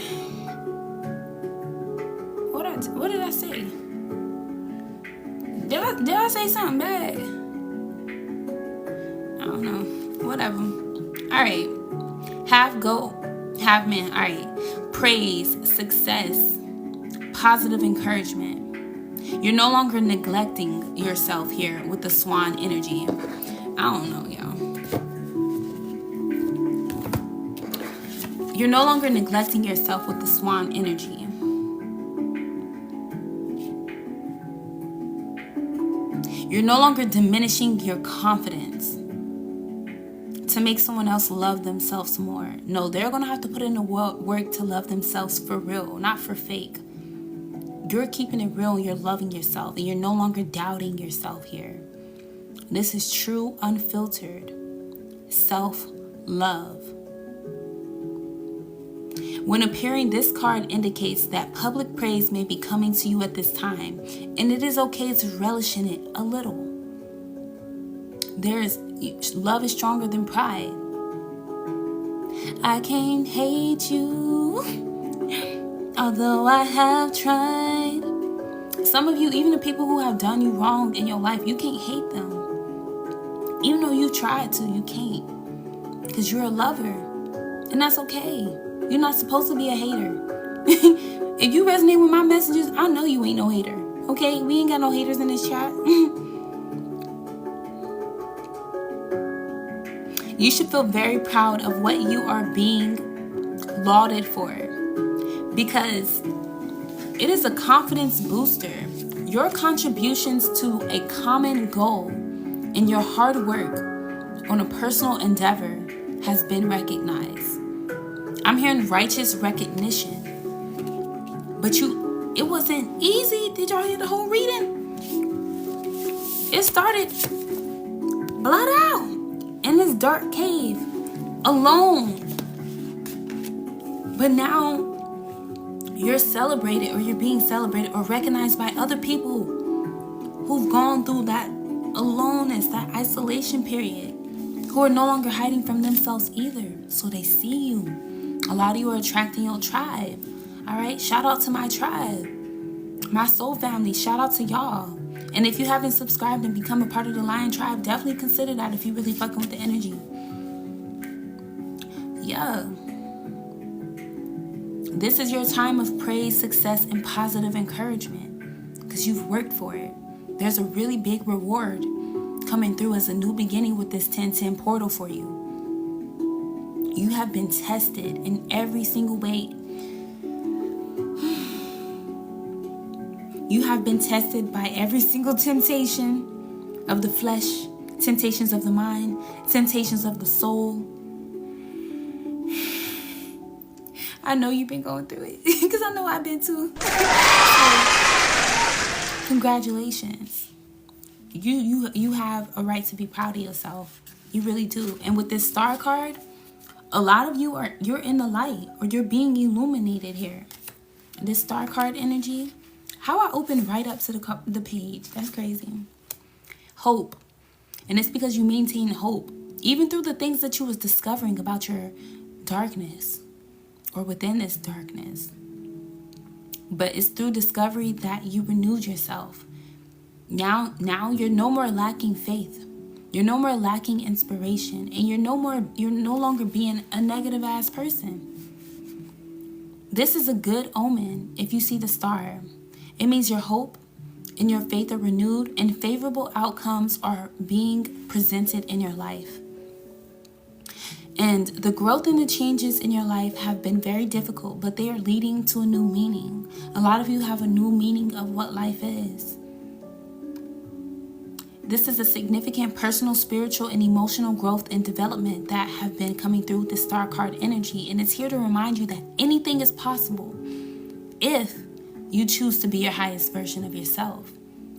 What did I say? Did I say something bad? I don't know. Whatever. All right. Have go, have man. All right. Praise, success, positive encouragement. You're no longer neglecting yourself here with the swan energy. I don't know, y'all. You're no longer neglecting yourself with the swan energy. You're no longer diminishing your confidence to make someone else love themselves more. No, they're going to have to put in the work to love themselves for real, not for fake. You're keeping it real and you're loving yourself, and you're no longer doubting yourself here. This is true, unfiltered self-love. When appearing, this card indicates that public praise may be coming to you at this time, and it is okay to relish in it a little. Love is stronger than pride. I can't hate you, although I have tried. Some of you, even the people who have done you wrong in your life, you can't hate them. Even though you tried to, you can't. Because you're a lover, and that's okay. You're not supposed to be a hater. If you resonate with my messages, I know you ain't no hater. Okay? We ain't got no haters in this chat. You should feel very proud of what you are being lauded for, because it is a confidence booster. Your contributions to a common goal and your hard work on a personal endeavor has been recognized. I'm hearing righteous recognition. But it wasn't easy. Did y'all hear the whole reading? It started blood out in this dark cave, alone. But now you're celebrated, or you're being celebrated or recognized by other people who've gone through that aloneness, that isolation period, who are no longer hiding from themselves either. So they see you. A lot of you are attracting your tribe. All right. Shout out to my tribe, my soul family. Shout out to y'all. And if you haven't subscribed and become a part of the Lion Tribe, definitely consider that if you really fucking with the energy. Yeah. This is your time of praise, success, and positive encouragement, because you've worked for it. There's a really big reward coming through as a new beginning with this 1010 portal for you. You have been tested in every single way. You have been tested by every single temptation of the flesh, temptations of the mind, temptations of the soul. I know you've been going through it, because I know I've been too. So, congratulations. You have a right to be proud of yourself. You really do. And with this star card, a lot of you you're in the light, or you're being illuminated here. This star card energy, how I opened right up to the page. That's crazy. Hope. And it's because you maintain hope, even through the things that you was discovering about your darkness, or within this darkness. But it's through discovery that you renewed yourself. Now you're no more lacking faith. You're no more lacking inspiration, and you're no longer being a negative ass person. This is a good omen. If you see the star, it means your hope and your faith are renewed, and favorable outcomes are being presented in your life. And the growth and the changes in your life have been very difficult, but they are leading to a new meaning. A lot of you have a new meaning of what life is. this is a significant personal, spiritual, and emotional growth and development that have been coming through with the star card energy. And it's here to remind you that anything is possible if you choose to be your highest version of yourself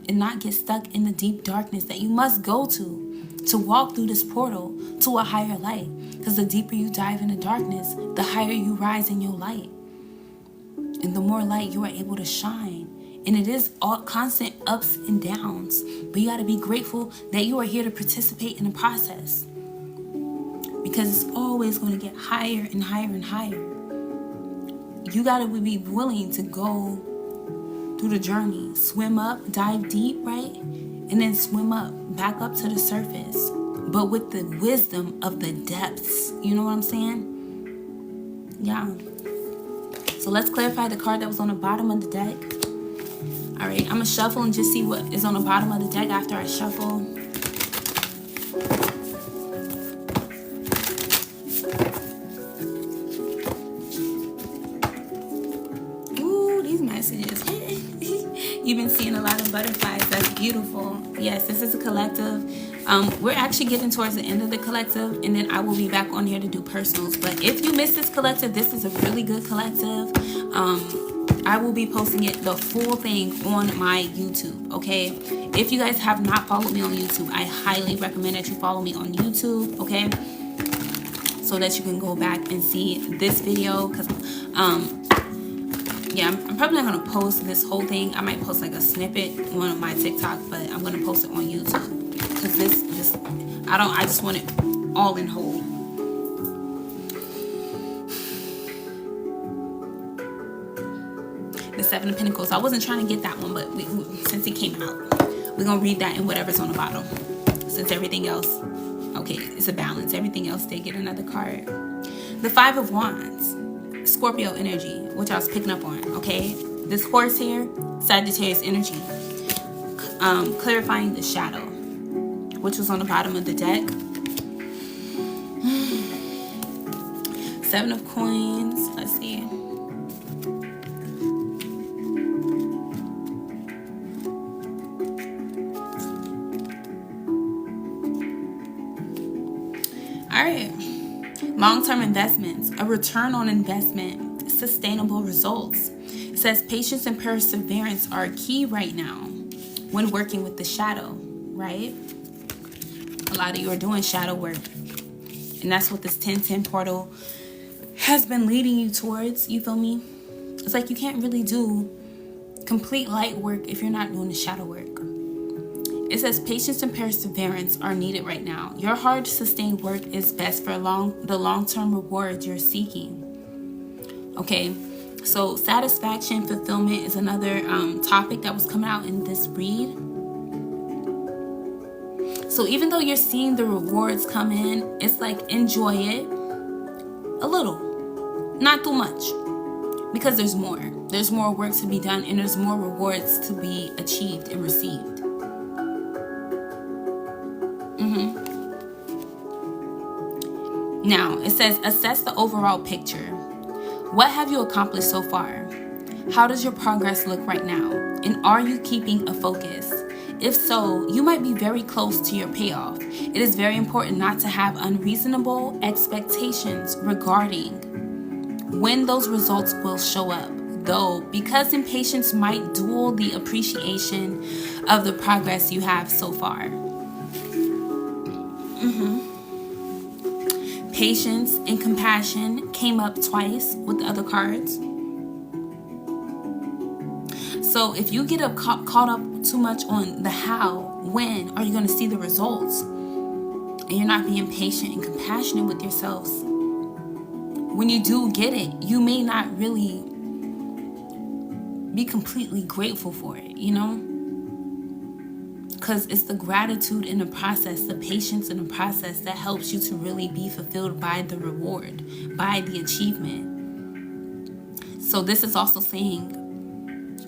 and not get stuck in the deep darkness that you must go to walk through this portal to a higher light. Because the deeper you dive into darkness, the higher you rise in your light. And the more light you are able to shine. And it is all constant ups and downs. But you got to be grateful that you are here to participate in the process. Because it's always going to get higher and higher and higher. You got to be willing to go through the journey. Swim up, dive deep, right? And then swim up, back up to the surface. But with the wisdom of the depths. You know what I'm saying? Yeah. So let's clarify the card that was on the bottom of the deck. All right, I'm going to shuffle and just see what is on the bottom of the deck after I shuffle. Ooh, these messages. You've been seeing a lot of butterflies. That's beautiful. Yes, this is a collective. We're actually getting towards the end of the collective, and then I will be back on here to do personals. But if you missed this collective, this is a really good collective. I will be posting it, the full thing, on my YouTube, okay? If you guys have not followed me on YouTube, I highly recommend that you follow me on YouTube, okay? So that you can go back and see this video, because yeah, I'm probably not gonna post this whole thing. I might post like a snippet on my TikTok, but I'm gonna post it on YouTube, because this I just want it all in whole. The Seven of Pentacles. I wasn't trying to get that one, but since it came out, we're gonna read that and whatever's on the bottom, since everything else, okay, it's a balance. Everything else did get another card. The Five of Wands, Scorpio energy, which I was picking up on, okay? This horse here, Sagittarius energy, clarifying the shadow, which was on the bottom of the deck. Seven of Coins, let's see. All right, long-term investments, a return on investment, sustainable results. It says patience and perseverance are key right now when working with the shadow, right? A lot of you are doing shadow work, and that's what this 1010 portal has been leading you towards. You feel me? It's like you can't really do complete light work if you're not doing the shadow work. It says patience and perseverance are needed right now. Your hard, sustained work is best for the long-term rewards you're seeking. Okay, so satisfaction, fulfillment is another topic that was coming out in this read. So even though you're seeing the rewards come in, it's like enjoy it a little, not too much, because there's more. There's more work to be done, and there's more rewards to be achieved and received. Now, it says, assess the overall picture. What have you accomplished so far? How does your progress look right now? And are you keeping a focus? If so, you might be very close to your payoff. It is very important not to have unreasonable expectations regarding when those results will show up, though, because impatience might dull the appreciation of the progress you have so far. Patience and compassion came up twice with the other cards. So if you get caught up too much on the how, when are you going to see the results, and you're not being patient and compassionate with yourselves, when you do get it, you may not really be completely grateful for it, you know? Because it's the gratitude in the process, the patience in the process that helps you to really be fulfilled by the reward, by the achievement. So this is also saying,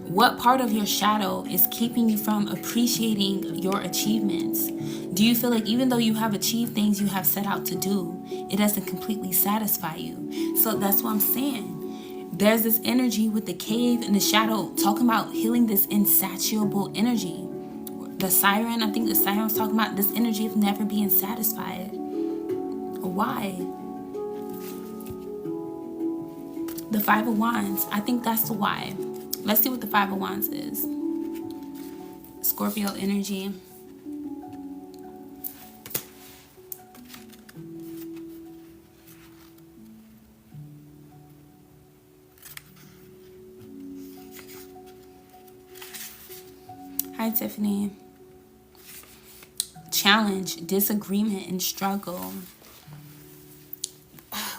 what part of your shadow is keeping you from appreciating your achievements? Do you feel like even though you have achieved things you have set out to do, it doesn't completely satisfy you? So that's what I'm saying. There's this energy with the cave and the shadow talking about healing this insatiable energy. The siren, I think the siren was talking about this energy of never being satisfied. Why? The Five of Wands, I think that's the why. Let's see what the Five of Wands is. Scorpio energy. Hi, Tiffany. Challenge, disagreement, and struggle.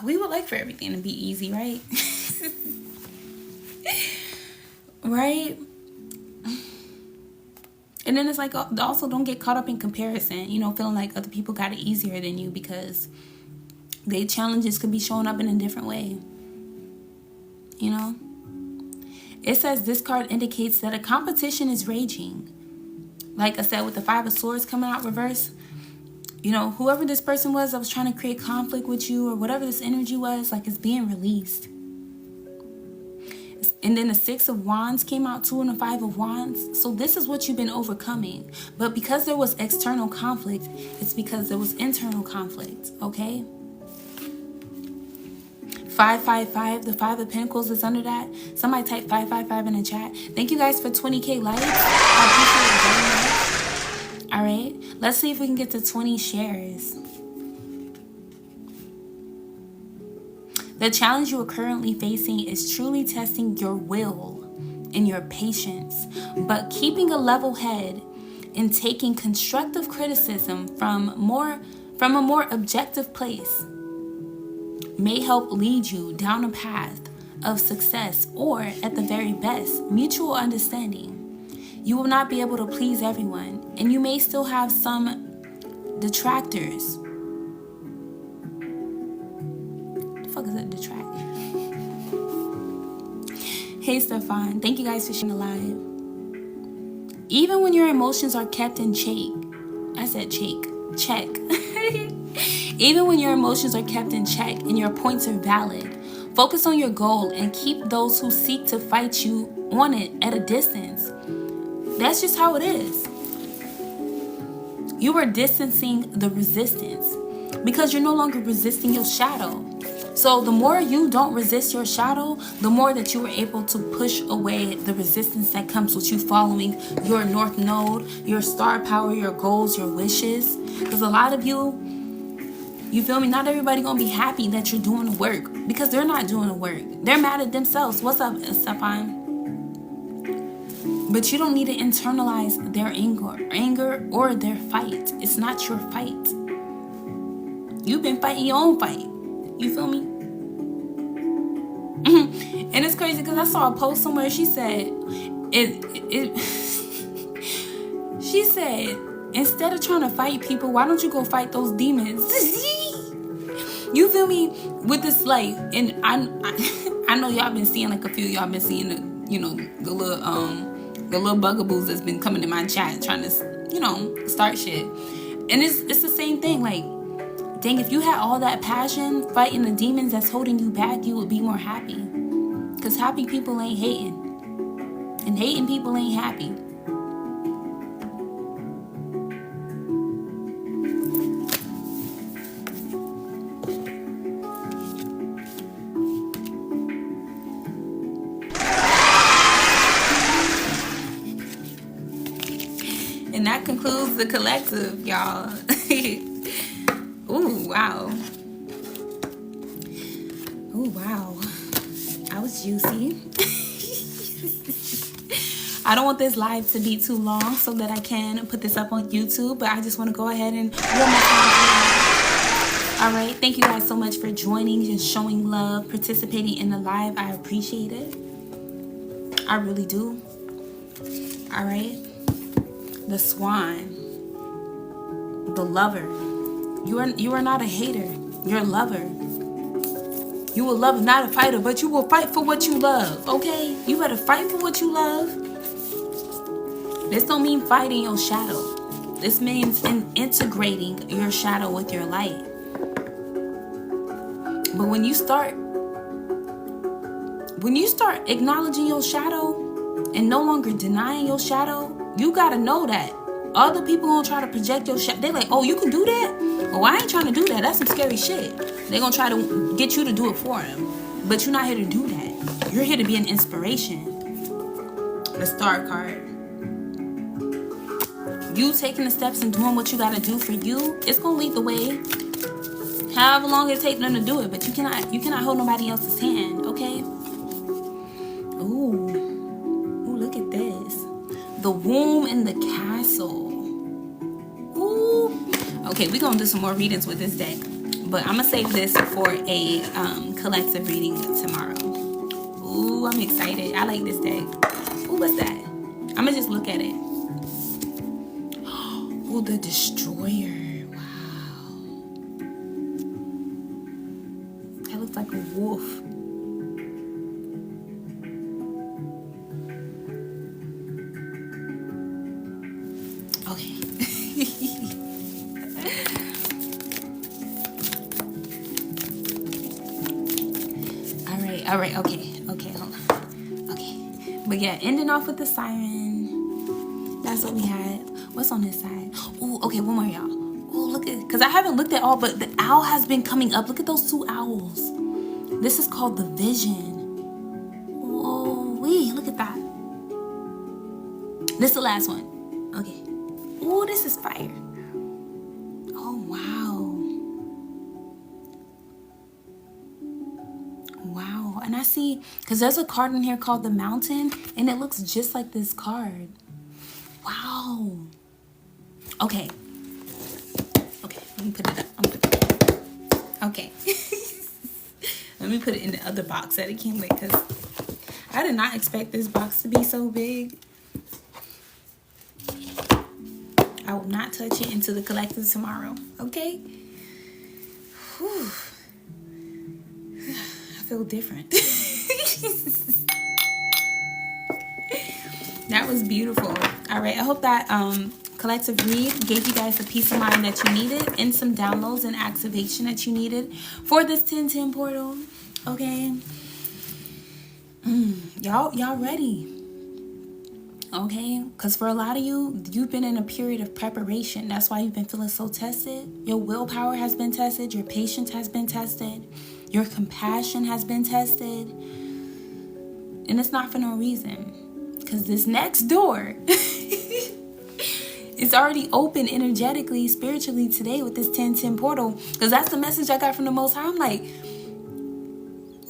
We would like for everything to be easy, right? Right? And then it's like, also don't get caught up in comparison, you know, feeling like other people got it easier than you because their challenges could be showing up in a different way. You know? It says this card indicates that a competition is raging. Like I said, with the Five of Swords coming out reverse, you know, whoever this person was that was trying to create conflict with you or whatever this energy was, like, it's being released. And then the Six of Wands came out too, and the Five of Wands. So this is what you've been overcoming. But because there was external conflict, it's because there was internal conflict, okay? 555, the Five of Pentacles is under that. Somebody type 555 in the chat. Thank you guys for 20k likes. I appreciate it very much. All right, let's see if we can get to 20 shares. The challenge you are currently facing is truly testing your will and your patience, but keeping a level head and taking constructive criticism from a more objective place may help lead you down a path of success, or at the very best, mutual understanding. You will not be able to please everyone, and you may still have some detractors. What the fuck is that, detractor? Hey Stefan, thank you guys for sharing the live. Even when your emotions are kept in check. I said check. Even when your emotions are kept in check and your points are valid, focus on your goal and keep those who seek to fight you on it at a distance. That's just how it is. You are distancing the resistance because you're no longer resisting your shadow. So the more you don't resist your shadow, the more that you are able to push away the resistance that comes with you following your North Node, your star power, your goals, your wishes. Because a lot of you feel me? Not everybody gonna be happy that you're doing the work because they're not doing the work. They're mad at themselves. What's up, Stefan? But you don't need to internalize their anger or their fight. It's not your fight. You've been fighting your own fight. You feel me? And it's crazy because I saw a post somewhere. She said, she said, instead of trying to fight people, why don't you go fight those demons? You feel me? With this, like, and I know y'all been seeing, like, a few of y'all been seeing the, you know, the little bugaboos that's been coming in my chat trying to, you know, start shit. And it's the same thing. Like, dang, if you had all that passion fighting the demons that's holding you back, you would be more happy. Because happy people ain't hating. And hating people ain't happy. And that concludes the collective, y'all. Ooh, wow. Ooh, wow. I was juicy. I don't want this live to be too long so that I can put this up on YouTube, but I just want to go ahead and warm up. All right. Thank you guys so much for joining and showing love, participating in the live. I appreciate it. I really do. All right. The Swan, the lover. You are not a hater. You're a lover. You will love, not a fighter, but you will fight for what you love. Okay? You better fight for what you love. This don't mean fighting your shadow. This means integrating your shadow with your light. But when you start acknowledging your shadow and no longer denying your shadow, you gotta know that Other people gonna try to project your shit. They like, oh, you can do that? Oh, I ain't trying to do that. That's some scary shit. They gonna try to get you to do it for them. But you're not here to do that. You're here to be an inspiration. The Star card. You taking the steps and doing what you gotta do for you, it's gonna lead the way. However long it takes them to do it, but you cannot hold nobody else's hand, okay? Ooh, look at this. The womb and the castle. Ooh. Okay, we're gonna do some more readings with this deck, but I'm gonna save this for a collective reading tomorrow. Ooh, I'm excited. I like this deck. Ooh, what's that? I'm gonna just look at it. Ooh, the Destroyer. Like a wolf. Okay. All right. Okay, hold on. Okay. But yeah, ending off with the siren. That's what we had. What's on this side? Oh, okay, one more, y'all. Oh, look at, because I haven't looked at all, but the owl has been coming up. Look at those 2 owls. This is called the Vision. Oh, wait, look at that. This is the last one. Okay. Oh, this is fire. Oh, wow. Wow. And I see, because there's a card in here called the Mountain, and it looks just like this card. Wow. Okay. Let me put it up. Okay. Let me put it in the other box that it came with, because I did not expect this box to be so big. I will not touch it until the collective tomorrow. Okay? Whew. I feel different. That was beautiful. All right. I hope that collective read gave you guys the peace of mind that you needed and some downloads and activation that you needed for this 1010 portal. Okay. Y'all ready? Okay, because for a lot of you, you've been in a period of preparation. That's why you've been feeling so tested. Your willpower has been tested. Your patience has been tested. Your compassion has been tested. And it's not for no reason. Because this next door is already open energetically, spiritually today with this 1010 portal. Because that's the message I got from the Most High. I'm like,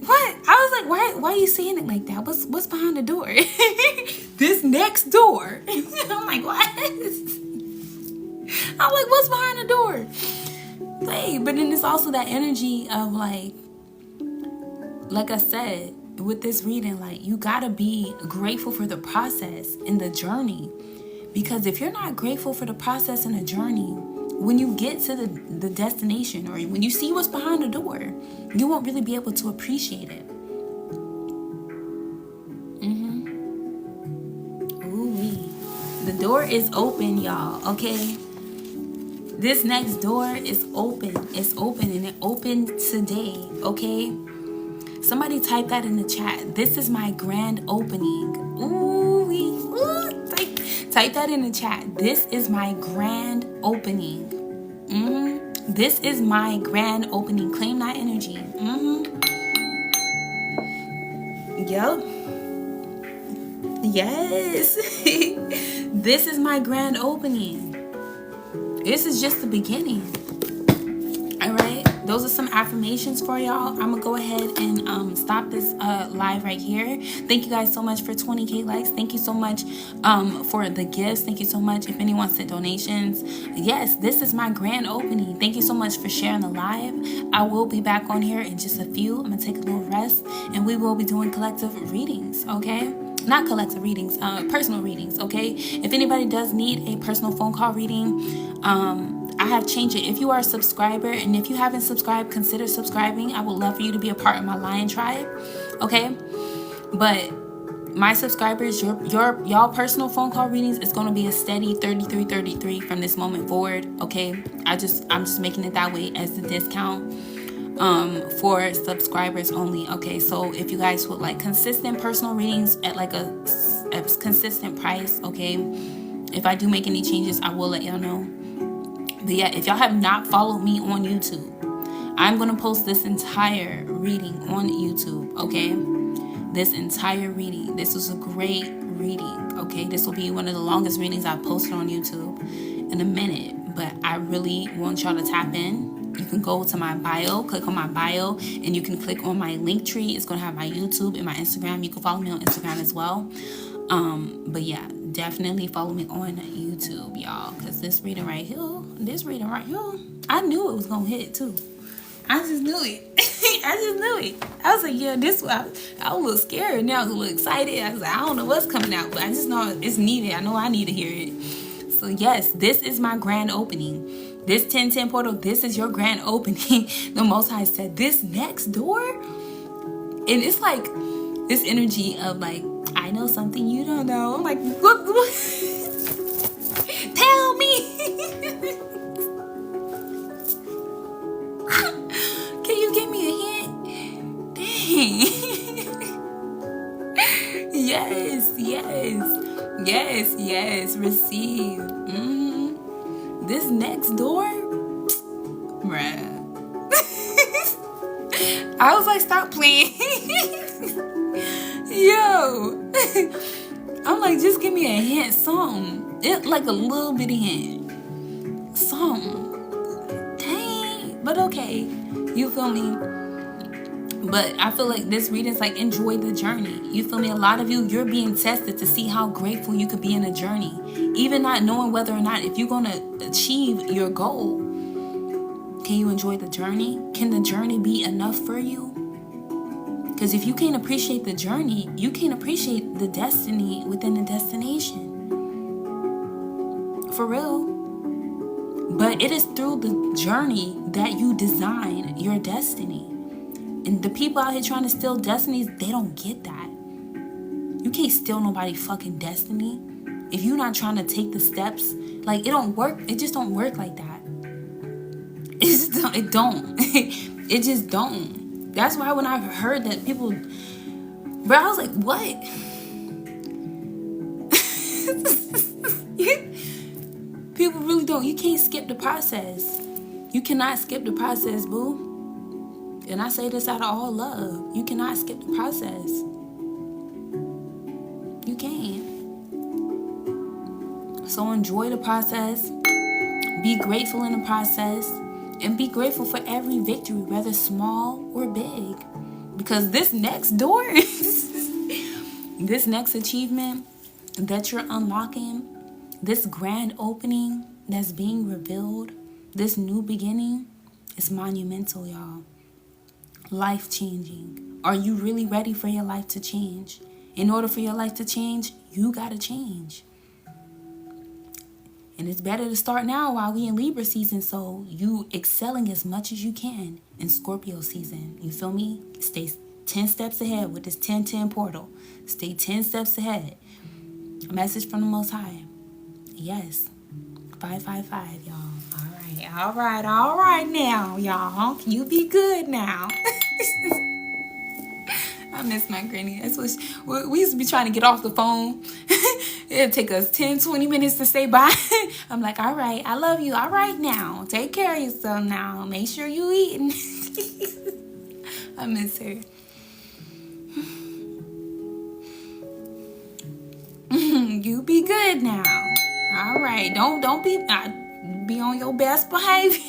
what? I was like, why are you saying it like that? What's behind the door? This next door. I'm like, what? I'm like, what's behind the door? But then there's also that energy of like I said, with this reading, like, you gotta be grateful for the process and the journey. Because if you're not grateful for the process and the journey, when you get to the destination, or when you see what's behind the door, you won't really be able to appreciate it. Ooh-wee. The door is open, y'all, okay? This next door is open. It's open, and it opened today, okay? Somebody type that in the chat. This is my grand opening. Ooh-wee. Ooh. Type that in the chat. This is my grand opening. This is my grand opening. Claim that energy. Yep. Yes. This is my grand opening. This is just the beginning. All right. Those are some affirmations for y'all. I'm gonna go ahead and stop this live right here. Thank you guys so much for 20k likes. Thank you so much for the gifts. Thank you so much if anyone sent donations. Yes, this is my grand opening. Thank you so much for sharing the live. I will be back on here in just a few. I'm gonna take a little rest, and we will be doing collective readings, okay? Not collective readings, personal readings, okay? If anybody does need a personal phone call reading, I have changed it. If you are a subscriber, and if you haven't subscribed, consider subscribing. I would love for you to be a part of my Lion Tribe, okay? But my subscribers, y'all personal phone call readings is going to be a steady 33 from this moment forward, okay? I'm just making it that way as the discount for subscribers only, okay? So if you guys would like consistent personal readings at like a consistent price, okay, If I do make any changes, I will let y'all know. But yeah, if y'all have not followed me on YouTube, I'm going to post this entire reading on YouTube, okay? This entire reading. This was a great reading, okay? This will be one of the longest readings I've posted on YouTube in a minute. But I really want y'all to tap in. You can go to my bio, click on my bio, and you can click on my link tree. It's going to have my YouTube and my Instagram. You can follow me on Instagram as well. But yeah, definitely follow me on YouTube, y'all. Because this reading right here, I knew it was going to hit too. I just knew it. I was like, yeah, this one. I was a little scared. Now I was a little excited. I was like, I don't know what's coming out, but I just know it's needed. I know I need to hear it. So yes, this is my grand opening. This 1010 portal, this is your grand opening. The Most High said, this next door. And it's like this energy of like, I know something you don't know. I'm like, what? Tell me. Can you give me a hint? Dang. Yes. Receive. This next door, bruh. I was like, stop playing. Yo. I'm like, just give me a hint, something. It like a little bitty hint. Something. Dang. But okay. You feel me? But I feel like this reading is like, enjoy the journey. You feel me? A lot of you're being tested to see how grateful you could be in a journey. Even not knowing whether or not if you're going to achieve your goal. Can you enjoy the journey? Can the journey be enough for you? Because if you can't appreciate the journey, you can't appreciate the destiny within the destination. For real. But it is through the journey that you design your destiny. And the people out here trying to steal destinies, they don't get that. You can't steal nobody's fucking destiny. If you're not trying to take the steps, like, it don't work. It just don't work like that. It don't. It just don't. That's why when I heard that people, bro, I was like, what? People really don't. You can't skip the process. You cannot skip the process, boo. And I say this out of all love. You cannot skip the process. You can't. So enjoy the process. Be grateful in the process. And be grateful for every victory, whether small or big. Because this next door, this next achievement that you're unlocking, this grand opening that's being revealed, this new beginning, is monumental, y'all. Life-changing. Are you really ready for your life to change? In order for your life to change, you gotta change. And it's better to start now while we in Libra season, so you excelling as much as you can in Scorpio season. You feel me? Stay 10 steps ahead with this 1010 portal. Stay 10 steps ahead. A message from the Most High. Yes. 555, y'all. All right now, y'all. You be good now. I miss my granny. That's what we used to be trying to get off the phone. It'd take us 10-20 minutes to say bye. I'm like, all right, I love you. All right now. Take care of yourself now. Make sure you eating. I miss her. You be good now. All right. Don't be on your best behavior.